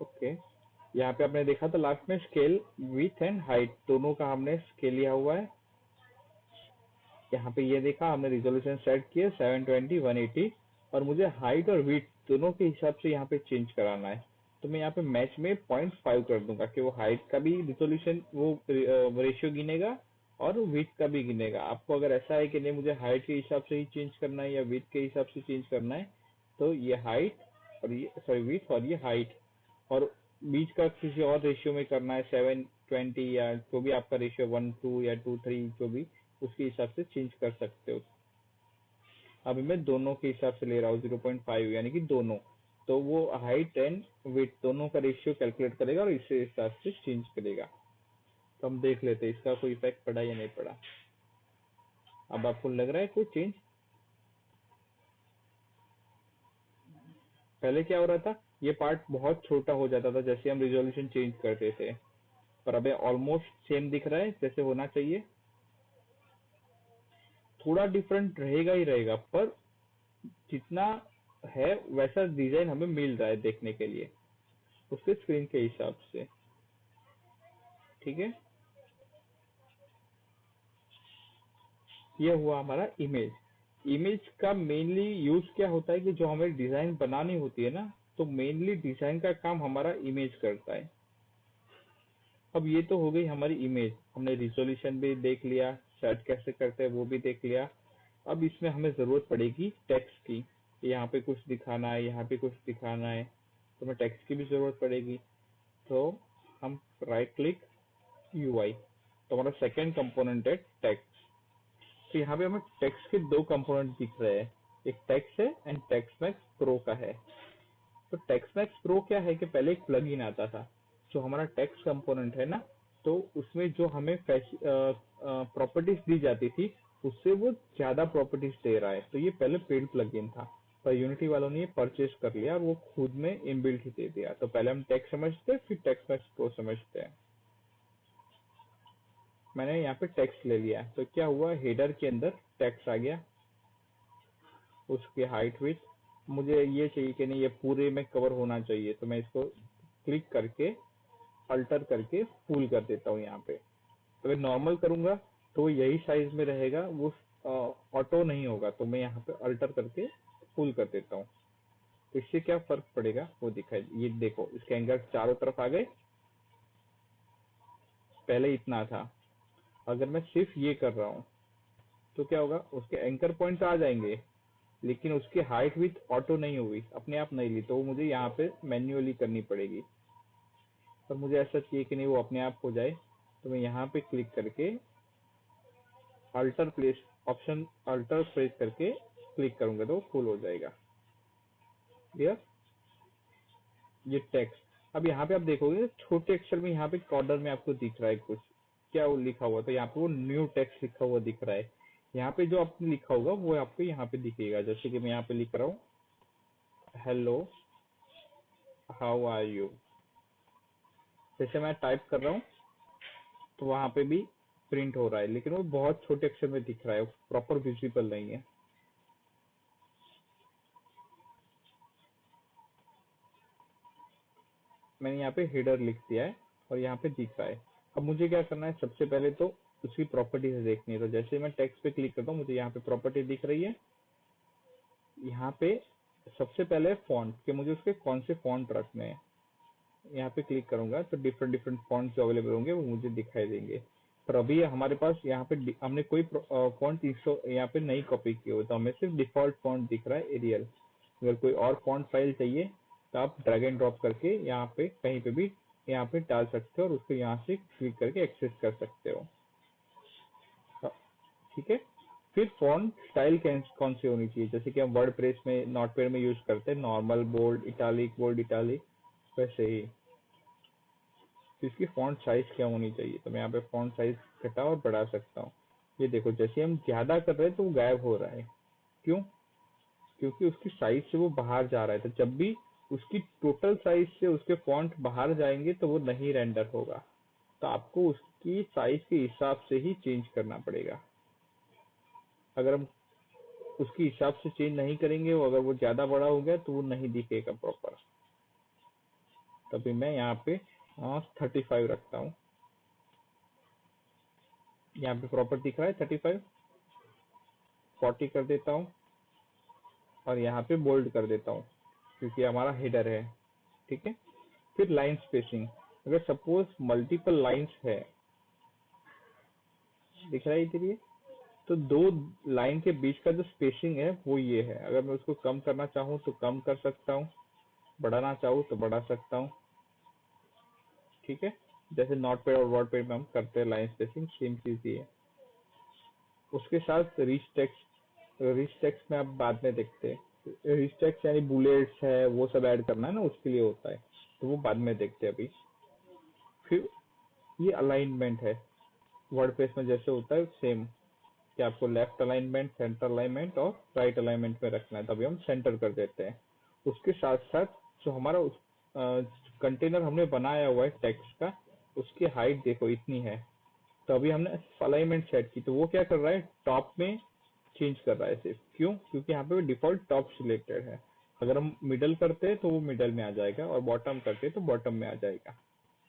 ओके, यहाँ पे आपने देखा था लास्ट में स्केल विथ एंड हाइट दोनों का हमने स्केल लिया हुआ है। यहाँ पे ये देखा हमने रिजोल्यूशन सेट किया 720 180, और मुझे हाइट और विड्थ दोनों के हिसाब से यहाँ पे चेंज कराना है। तो मैं यहाँ पे मैच में 0.5 कर दूंगा कि वो हाइट का भी रिजोल्यूशन वो रेशियो गिनेगा और विड्थ का भी गिनेगा। आपको अगर ऐसा है कि नहीं मुझे हाइट के हिसाब से ही चेंज करना है या विड्थ के हिसाब से चेंज करना है, तो ये हाइट और ये सॉरी विड्थ और ये हाइट, और बीच का किसी और रेशियो में करना है 720 या जो भी आपका रेशियो 1:2 या 2:3 जो भी, उसके हिसाब से चेंज कर सकते हो। अभी मैं दोनों के हिसाब से ले रहा हूँ 0.5, यानी कि दोनों। तो वो हाइट एंड वेट दोनों का रेशियो कैलकुलेट करेगा और इसे हिसाब से चेंज करेगा। तो हम देख लेते हैं इसका कोई इफेक्ट पड़ा या नहीं पड़ा। अब आपको लग रहा है कोई चेंज? पहले क्या हो रहा था, ये पार्ट बहुत छोटा हो जाता था जैसे हम रिजोल्यूशन चेंज करते थे, पर अभी ऑलमोस्ट सेम दिख रहा है जैसे होना चाहिए। थोड़ा डिफरेंट रहेगा ही रहेगा, पर जितना है वैसा डिजाइन हमें मिल रहा है देखने के लिए। उसके स्क्रीन के हिसाब से। ठीक है, ये हुआ हमारा इमेज। इमेज का मेनली यूज क्या होता है कि जो हमें डिजाइन बनानी होती है ना, तो मेनली डिजाइन का काम हमारा इमेज करता है। अब ये तो हो गई हमारी इमेज, हमने रिजोल्यूशन भी देख लिया, सेट कैसे करते हैं वो भी देख लिया। अब इसमें हमें जरूरत पड़ेगी टेक्स्ट की। यहाँ पे कुछ दिखाना है, यहाँ पे कुछ दिखाना है, तो हमें टेक्स्ट की भी जरूरत पड़ेगी। तो हम राइट क्लिक यूआई, तो हमारा सेकेंड कंपोनेंट है टेक्स्ट। तो यहाँ पे हमें टेक्स्ट के दो कंपोनेंट दिख रहे हैं, एक टेक्स्ट है एंड टेक्स्ट मैक्स प्रो का है। तो टेक्स्ट मैक्स प्रो क्या है कि पहले एक प्लगइन आता था, जो हमारा टेक्स्ट कंपोनेंट है ना, तो उसमें जो हमें प्रॉपर्टीज दी जाती थी, उससे वो ज्यादा प्रॉपर्टीज दे रहा है। तो ये पहले पेड प्लगइन था, पर यूनिटी वालों ने ये परचेज कर लिया और वो खुद में इनबिल्ट ही दे दिया। तो पहले हम टेक्स्ट समझते हैं, फिर टेक्स्ट मैक्स प्रो समझते हैं। मैंने यहाँ पे टेक्स्ट ले लिया, तो क्या हुआ, हेडर के अंदर टेक्स्ट आ गया, उसकी हाइट विड्थ मुझे ये चाहिए कि नहीं, ये पूरे में कवर होना चाहिए, तो मैं इसको क्लिक करके अल्टर करके फुल कर देता हूँ यहाँ पे। तो अगर नॉर्मल करूंगा तो यही साइज में रहेगा, वो ऑटो नहीं होगा, तो मैं यहाँ पे अल्टर करके फुल कर देता हूँ। तो इससे क्या फर्क पड़ेगा वो दिखाई, ये देखो इसके एंगल चारों तरफ आ गए, पहले इतना था। अगर मैं सिर्फ ये कर रहा हूँ तो क्या होगा, उसके एंकर पॉइंट आ जाएंगे, लेकिन उसकी हाइट विथ ऑटो नहीं हुई, अपने आप नहीं ली, तो वो मुझे यहाँ पे मैन्युअली करनी पड़ेगी। पर मुझे ऐसा चाहिए कि नहीं वो अपने आप हो जाए, तो मैं यहाँ पे क्लिक करके alter place option alter press करके क्लिक करूंगा तो फुल हो जाएगा। क्लियर, ये टेक्स्ट। अब यहाँ पे आप देखोगे छोटे अक्षर में यहाँ पे कॉर्नर में आपको दिख रहा है कुछ, क्या वो लिखा हुआ, तो यहाँ पे वो न्यू टेक्स्ट लिखा हुआ दिख रहा है। यहाँ पे जो आपने लिखा होगा वो आपको यहाँ पे दिखेगा, जैसे कि मैं यहाँ पे लिख रहा हूँ, हेलो हाउ आर यू। जैसे मैं टाइप कर रहा हूँ तो वहां पे भी प्रिंट हो रहा है, लेकिन वो बहुत छोटे अक्षर में दिख रहा है, प्रॉपर विजिबल नहीं है। मैंने यहाँ पे हेडर लिख दिया है और यहाँ पे दिख रहा है। अब मुझे क्या करना है, सबसे पहले तो उसकी प्रॉपर्टीज देखनी है। तो जैसे मैं टेक्स्ट पे क्लिक करता हूँ, मुझे यहाँ पे प्रॉपर्टी दिख रही है। यहाँ पे सबसे पहले फॉन्ट, कि मुझे उसके कौन से फॉन्ट रखने हैं। यहाँ पे क्लिक करूंगा तो डिफरेंट डिफरेंट फॉन्ट जो अवेलेबल होंगे वो मुझे दिखाई देंगे। पर अभी हमारे पास यहाँ पे हमने कोई फॉन्ट यहाँ पे नहीं कॉपी किया हुआ, तो हमें सिर्फ डिफॉल्ट फॉन्ट दिख रहा है, एरियल। अगर कोई और फॉन्ट फाइल चाहिए तो आप ड्रैग एंड ड्रॉप करके यहाँ पे कहीं पे भी यहाँ पे डाल सकते हो और उसको यहाँ से क्लिक करके एक्सेस कर सकते हो। ठीक है, फिर फॉन्ट स्टाइल कौन सी होनी चाहिए, जैसे कि हम वर्ड प्रेस में नोटपैड में यूज करते हैं, नॉर्मल, बोल्ड इटालिक, वैसे ही। तो इसकी फॉन्ट साइज क्या होनी चाहिए, तो मैं यहाँ पे फॉन्ट साइज घटा और बढ़ा सकता हूँ। ये देखो जैसे हम ज्यादा कर रहे हैं तो वो गायब हो रहा है, क्यों, क्योंकि उसकी साइज से वो बाहर जा रहा है। तो जब भी उसकी टोटल साइज से उसके फॉन्ट बाहर जाएंगे तो वो नहीं रेंडर होगा। तो आपको उसकी साइज के हिसाब से ही चेंज करना पड़ेगा। अगर हम उसके हिसाब से चेंज नहीं करेंगे, वो अगर वो ज्यादा बड़ा हो गया तो वो नहीं दिखेगा प्रॉपर। तभी मैं यहाँ पे 35 रखता हूँ, यहाँ पे प्रॉपर दिख रहा है 35। 40 कर देता हूँ और यहाँ पे बोल्ड कर देता हूँ, क्योंकि हमारा हेडर है। ठीक है, फिर लाइन स्पेसिंग, अगर सपोज मल्टीपल लाइंस है, दिख रहा है इधर ये, तो दो लाइन के बीच का जो स्पेसिंग है वो ये है। अगर मैं उसको कम करना चाहूँ तो कम कर सकता हूँ, बढ़ाना चाहूँ तो बढ़ा सकता हूँ। ठीक है, जैसे नोटपैड और वर्डपैड में हम करते हैं लाइन स्पेसिंग, सेम चीज ये है। उसके साथ रिच टेक्स्ट में आप बाद में देखते हैं। रिच टेक्स्ट यानी बुलेट्स है, वो सब ऐड करना है ना, उसके लिए होता है, तो वो बाद में देखते हैं अभी। फिर ये अलाइनमेंट है, वर्डप्रेस में जैसे होता है सेम, कि आपको लेफ्ट अलाइनमेंट, सेंटर अलाइनमेंट और राइट अलाइनमेंट में रखना है, तभी हम सेंटर कर देते हैं। उसके साथ साथ जो हमारा कंटेनर हमने बनाया हुआ है टेक्स्ट का, उसकी हाइट देखो इतनी है, तो अभी हमने अलाइनमेंट सेट की, तो वो क्या कर रहा है, टॉप में चेंज कर रहा है सिर्फ, क्यों, क्योंकि यहाँ पे डिफॉल्ट टॉप सिलेक्टेड है। अगर हम मिडल करते हैं तो वो मिडल में आ जाएगा, और बॉटम करते हैं तो बॉटम में आ जाएगा।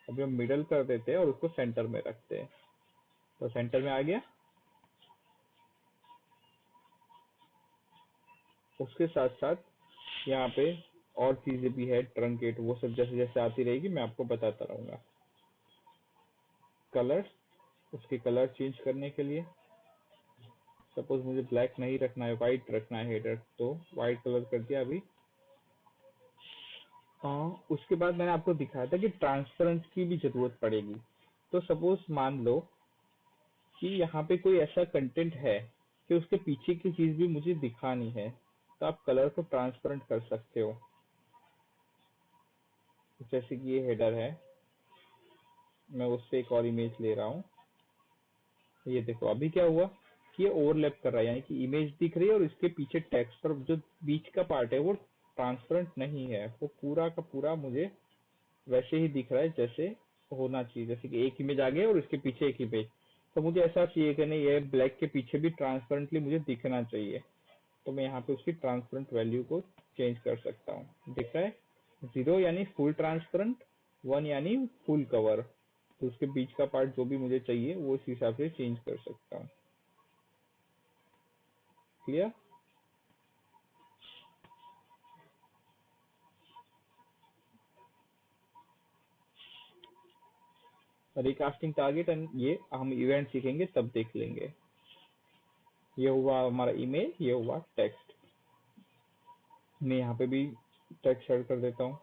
अभी हम मिडल कर देते हैं और उसको सेंटर में रखते हैं, तो सेंटर में आ गया। उसके साथ साथ यहाँ पे और चीजें भी है, ट्रंकेट, वो सब जैसे जैसे आती रहेगी मैं आपको बताता रहूंगा। कलर, उसके कलर चेंज करने के लिए सपोज मुझे ब्लैक नहीं रखना है, व्हाइट रखना है हेडर, तो व्हाइट कलर कर दिया अभी। उसके बाद मैंने आपको दिखाया था कि ट्रांसपेरेंट की भी जरूरत पड़ेगी। तो सपोज मान लो कि यहाँ पे कोई ऐसा कंटेंट है कि उसके पीछे की चीज भी मुझे दिखानी है, तो आप कलर को ट्रांसपेरेंट कर सकते हो। जैसे कि ये हेडर है, मैं उससे एक और इमेज ले रहा हूँ। ये देखो अभी क्या हुआ कि ये ओवरलैप कर रहा है, यानी कि इमेज दिख रही है और इसके पीछे टेक्स्ट, पर जो बीच का पार्ट है वो ट्रांसपेरेंट नहीं है, वो पूरा का पूरा मुझे वैसे ही दिख रहा है जैसे होना चाहिए। जैसे कि एक इमेज आ गया और इसके पीछे एक इमेज, तो मुझे ऐसा चाहिए कि नहीं, ये ब्लैक के पीछे भी ट्रांसपेरेंटली मुझे दिखना चाहिए। तो मैं यहाँ पे उसकी ट्रांसपेरेंट वैल्यू को चेंज कर सकता हूँ। दिख रहा है 0 यानी फुल ट्रांसपेरेंट, 1 यानी फुल कवर। तो उसके बीच का पार्ट जो भी मुझे चाहिए वो इस हिसाब से चेंज कर सकता हूँ। क्लियर? रिकास्टिंग टारगेट एंड ये हम इवेंट सीखेंगे तब देख लेंगे। ये हुआ हमारा इमेज, ये हुआ टेक्स्ट। मैं यहाँ पे भी टेक्स्ट ऐड कर देता हूँ।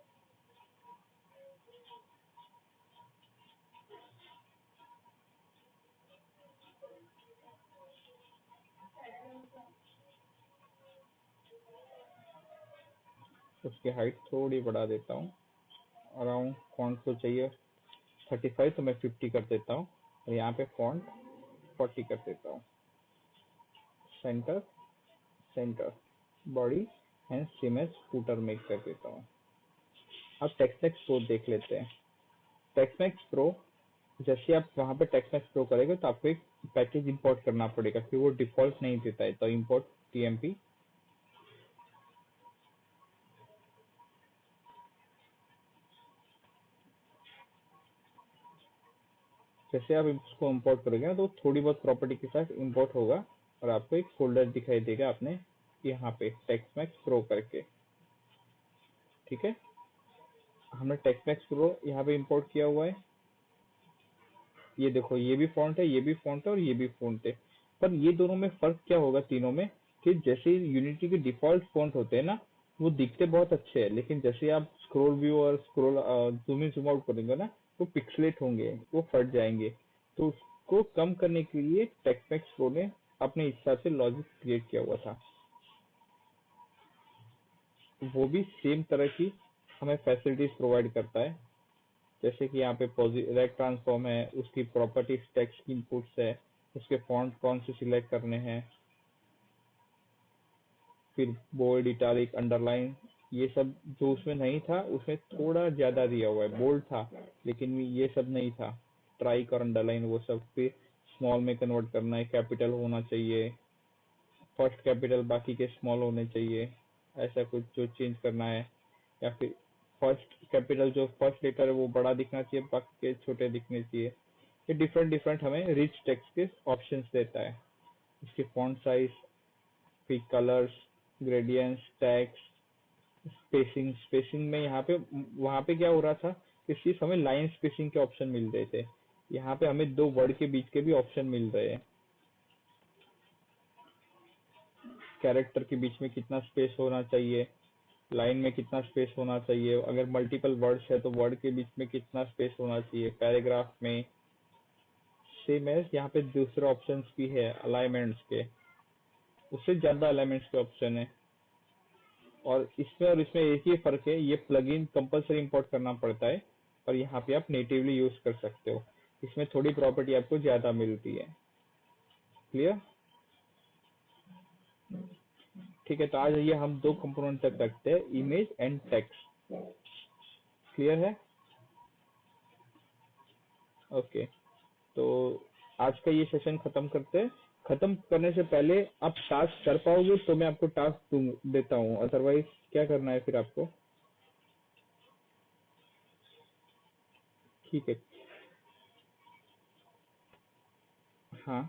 उसकी हाइट थोड़ी बढ़ा देता हूँ, अराउंड फॉन्ट को चाहिए 35 तो मैं 50 कर देता हूँ, और यहाँ पे फॉन्ट 40 कर देता हूँ। Centre, centre, body and same as footer make कर देता हूँ। अब टेक्समैक्स प्रो देख लेते हैं। टेक्समैक्स प्रो, जैसे आप वहां पे टेक्समैक्स प्रो करेंगे तो आपको एक पैकेज इंपोर्ट करना पड़ेगा, क्योंकि वो डिफॉल्ट नहीं देता है। तो इंपोर्ट टीएमपी, जैसे आप इसको इंपोर्ट करोगे ना तो थोड़ी बहुत प्रॉपर्टी के साथ इंपोर्ट होगा, और आपको एक फोल्डर दिखाई देगा अपने यहाँ पे टेक्समैक्स प्रो करके। ठीक है, हमने टेक्समैक्स प्रो यहाँ पे इंपोर्ट किया हुआ है। ये देखो, ये भी फॉन्ट है, ये भी फॉन्ट है और ये भी फॉन्ट है। पर ये दोनों में फर्क क्या होगा तीनों में, कि जैसे यूनिटी के डिफॉल्ट फॉन्ट होते हैं ना, वो दिखते बहुत अच्छे हैं, लेकिन जैसे आप स्क्रॉल व्यू और scroll zoom in zoom out करेंगे ना, वो पिक्सलेट होंगे, वो फट जाएंगे। तो उसको कम करने के लिए टेक्समैक्स प्रो ने अपने हिसाब से लॉजिक क्रिएट किया हुआ था। वो भी सेम तरह की हमें फैसिलिटीज प्रोवाइड करता है। जैसे कि यहाँ पे रेक्ट ट्रांसफॉर्म है, उसकी प्रॉपर्टीज टेक्स्ट की इनपुट्स है, उसके फॉन्ट कौन से सिलेक्ट करने हैं, फिर बोल्ड, इटालिक, अंडरलाइन, ये सब जो उसमें नहीं था उसमें थोड़ा ज्यादा दिया हुआ है। बोल्ड था लेकिन ये सब नहीं था, ट्राइक और अंडरलाइन वो सब। फिर स्मॉल में कन्वर्ट करना है, कैपिटल होना चाहिए, फर्स्ट कैपिटल बाकी के स्मॉल होने चाहिए, ऐसा कुछ जो चेंज करना है। या फिर फर्स्ट कैपिटल जो फर्स्ट लेटर है वो बड़ा दिखना चाहिए, बाकी के छोटे दिखने चाहिए। ये डिफरेंट डिफरेंट हमें रिच टेक्स्ट के ऑप्शंस देता है। इसके फॉन्ट साइज, फिर colours, gradients, tags, spacing. Spacing में यहाँ पे, वहां पे क्या हो रहा था कि सिर्फ हमें लाइन स्पेसिंग के ऑप्शन मिल रहे थे, यहाँ पे हमें दो वर्ड के बीच के भी ऑप्शन मिल रहे हैं। कैरेक्टर के बीच में कितना स्पेस होना चाहिए, लाइन में कितना स्पेस होना चाहिए, अगर मल्टीपल वर्ड्स है तो वर्ड के बीच में कितना स्पेस होना चाहिए, पैराग्राफ में। सेम है, यहाँ पे दूसरे ऑप्शंस भी है अलाइनमेंट्स के, उससे ज्यादा अलाइनमेंट्स के ऑप्शन है। और इसमें एक ही फर्क है, ये प्लगइन कंपलसरी इंपोर्ट करना पड़ता है, और यहाँ पे आप नेटिवली यूज कर सकते हो। इसमें थोड़ी प्रॉपर्टी आपको ज्यादा मिलती है। क्लियर? ठीक है, तो आज ये हम दो कंपोनेंट तक रखते हैं, इमेज एंड टेक्स्ट। क्लियर है? ओके, तो आज का ये सेशन खत्म करते हैं। खत्म करने से पहले आप टास्क कर पाओगे तो मैं आपको टास्क देता हूँ, अदरवाइज क्या करना है फिर आपको? ठीक है। हाँ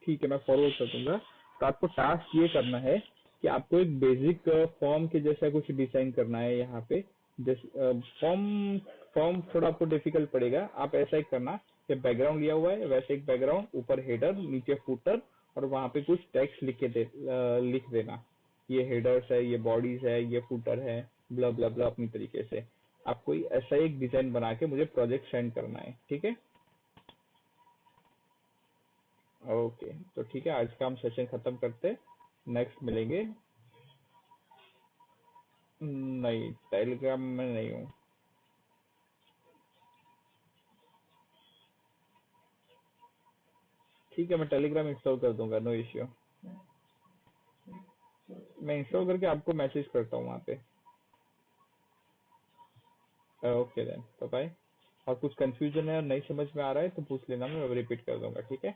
ठीक है, मैं फॉरवर्ड कर दूंगा। तो आपको टास्क ये करना है कि आपको एक बेसिक फॉर्म के जैसा कुछ डिजाइन करना है यहाँ पे। फॉर्म फॉर्म थोड़ा आपको डिफिकल्ट पड़ेगा। आप ऐसा ही करना कि बैकग्राउंड लिया हुआ है वैसे एक बैकग्राउंड, ऊपर हेडर, नीचे फुटर, और वहां पे कुछ टेक्स्ट लिख देना। ये हेडर्स है, ये बॉडीज है, ये फुटर है, ब्ला ब्ला ब्ला, अपनी तरीके से। आपको ऐसा एक डिजाइन बना के मुझे प्रोजेक्ट सेंड करना है, ठीक है? ओके, तो ठीक है, आज का हम सेशन खत्म करते, नेक्स्ट मिलेंगे। नहीं, टेलीग्राम में नहीं हूँ। ठीक है, मैं टेलीग्राम इंस्टॉल कर दूंगा, नो इश्यू। मैं इंस्टॉल करके आपको मैसेज करता हूँ वहाँ पे। Okay then, bye bye. और कुछ कंफ्यूजन है और नहीं समझ में आ रहा है तो पूछ लेना, मैं रिपीट कर दूंगा, ठीक है?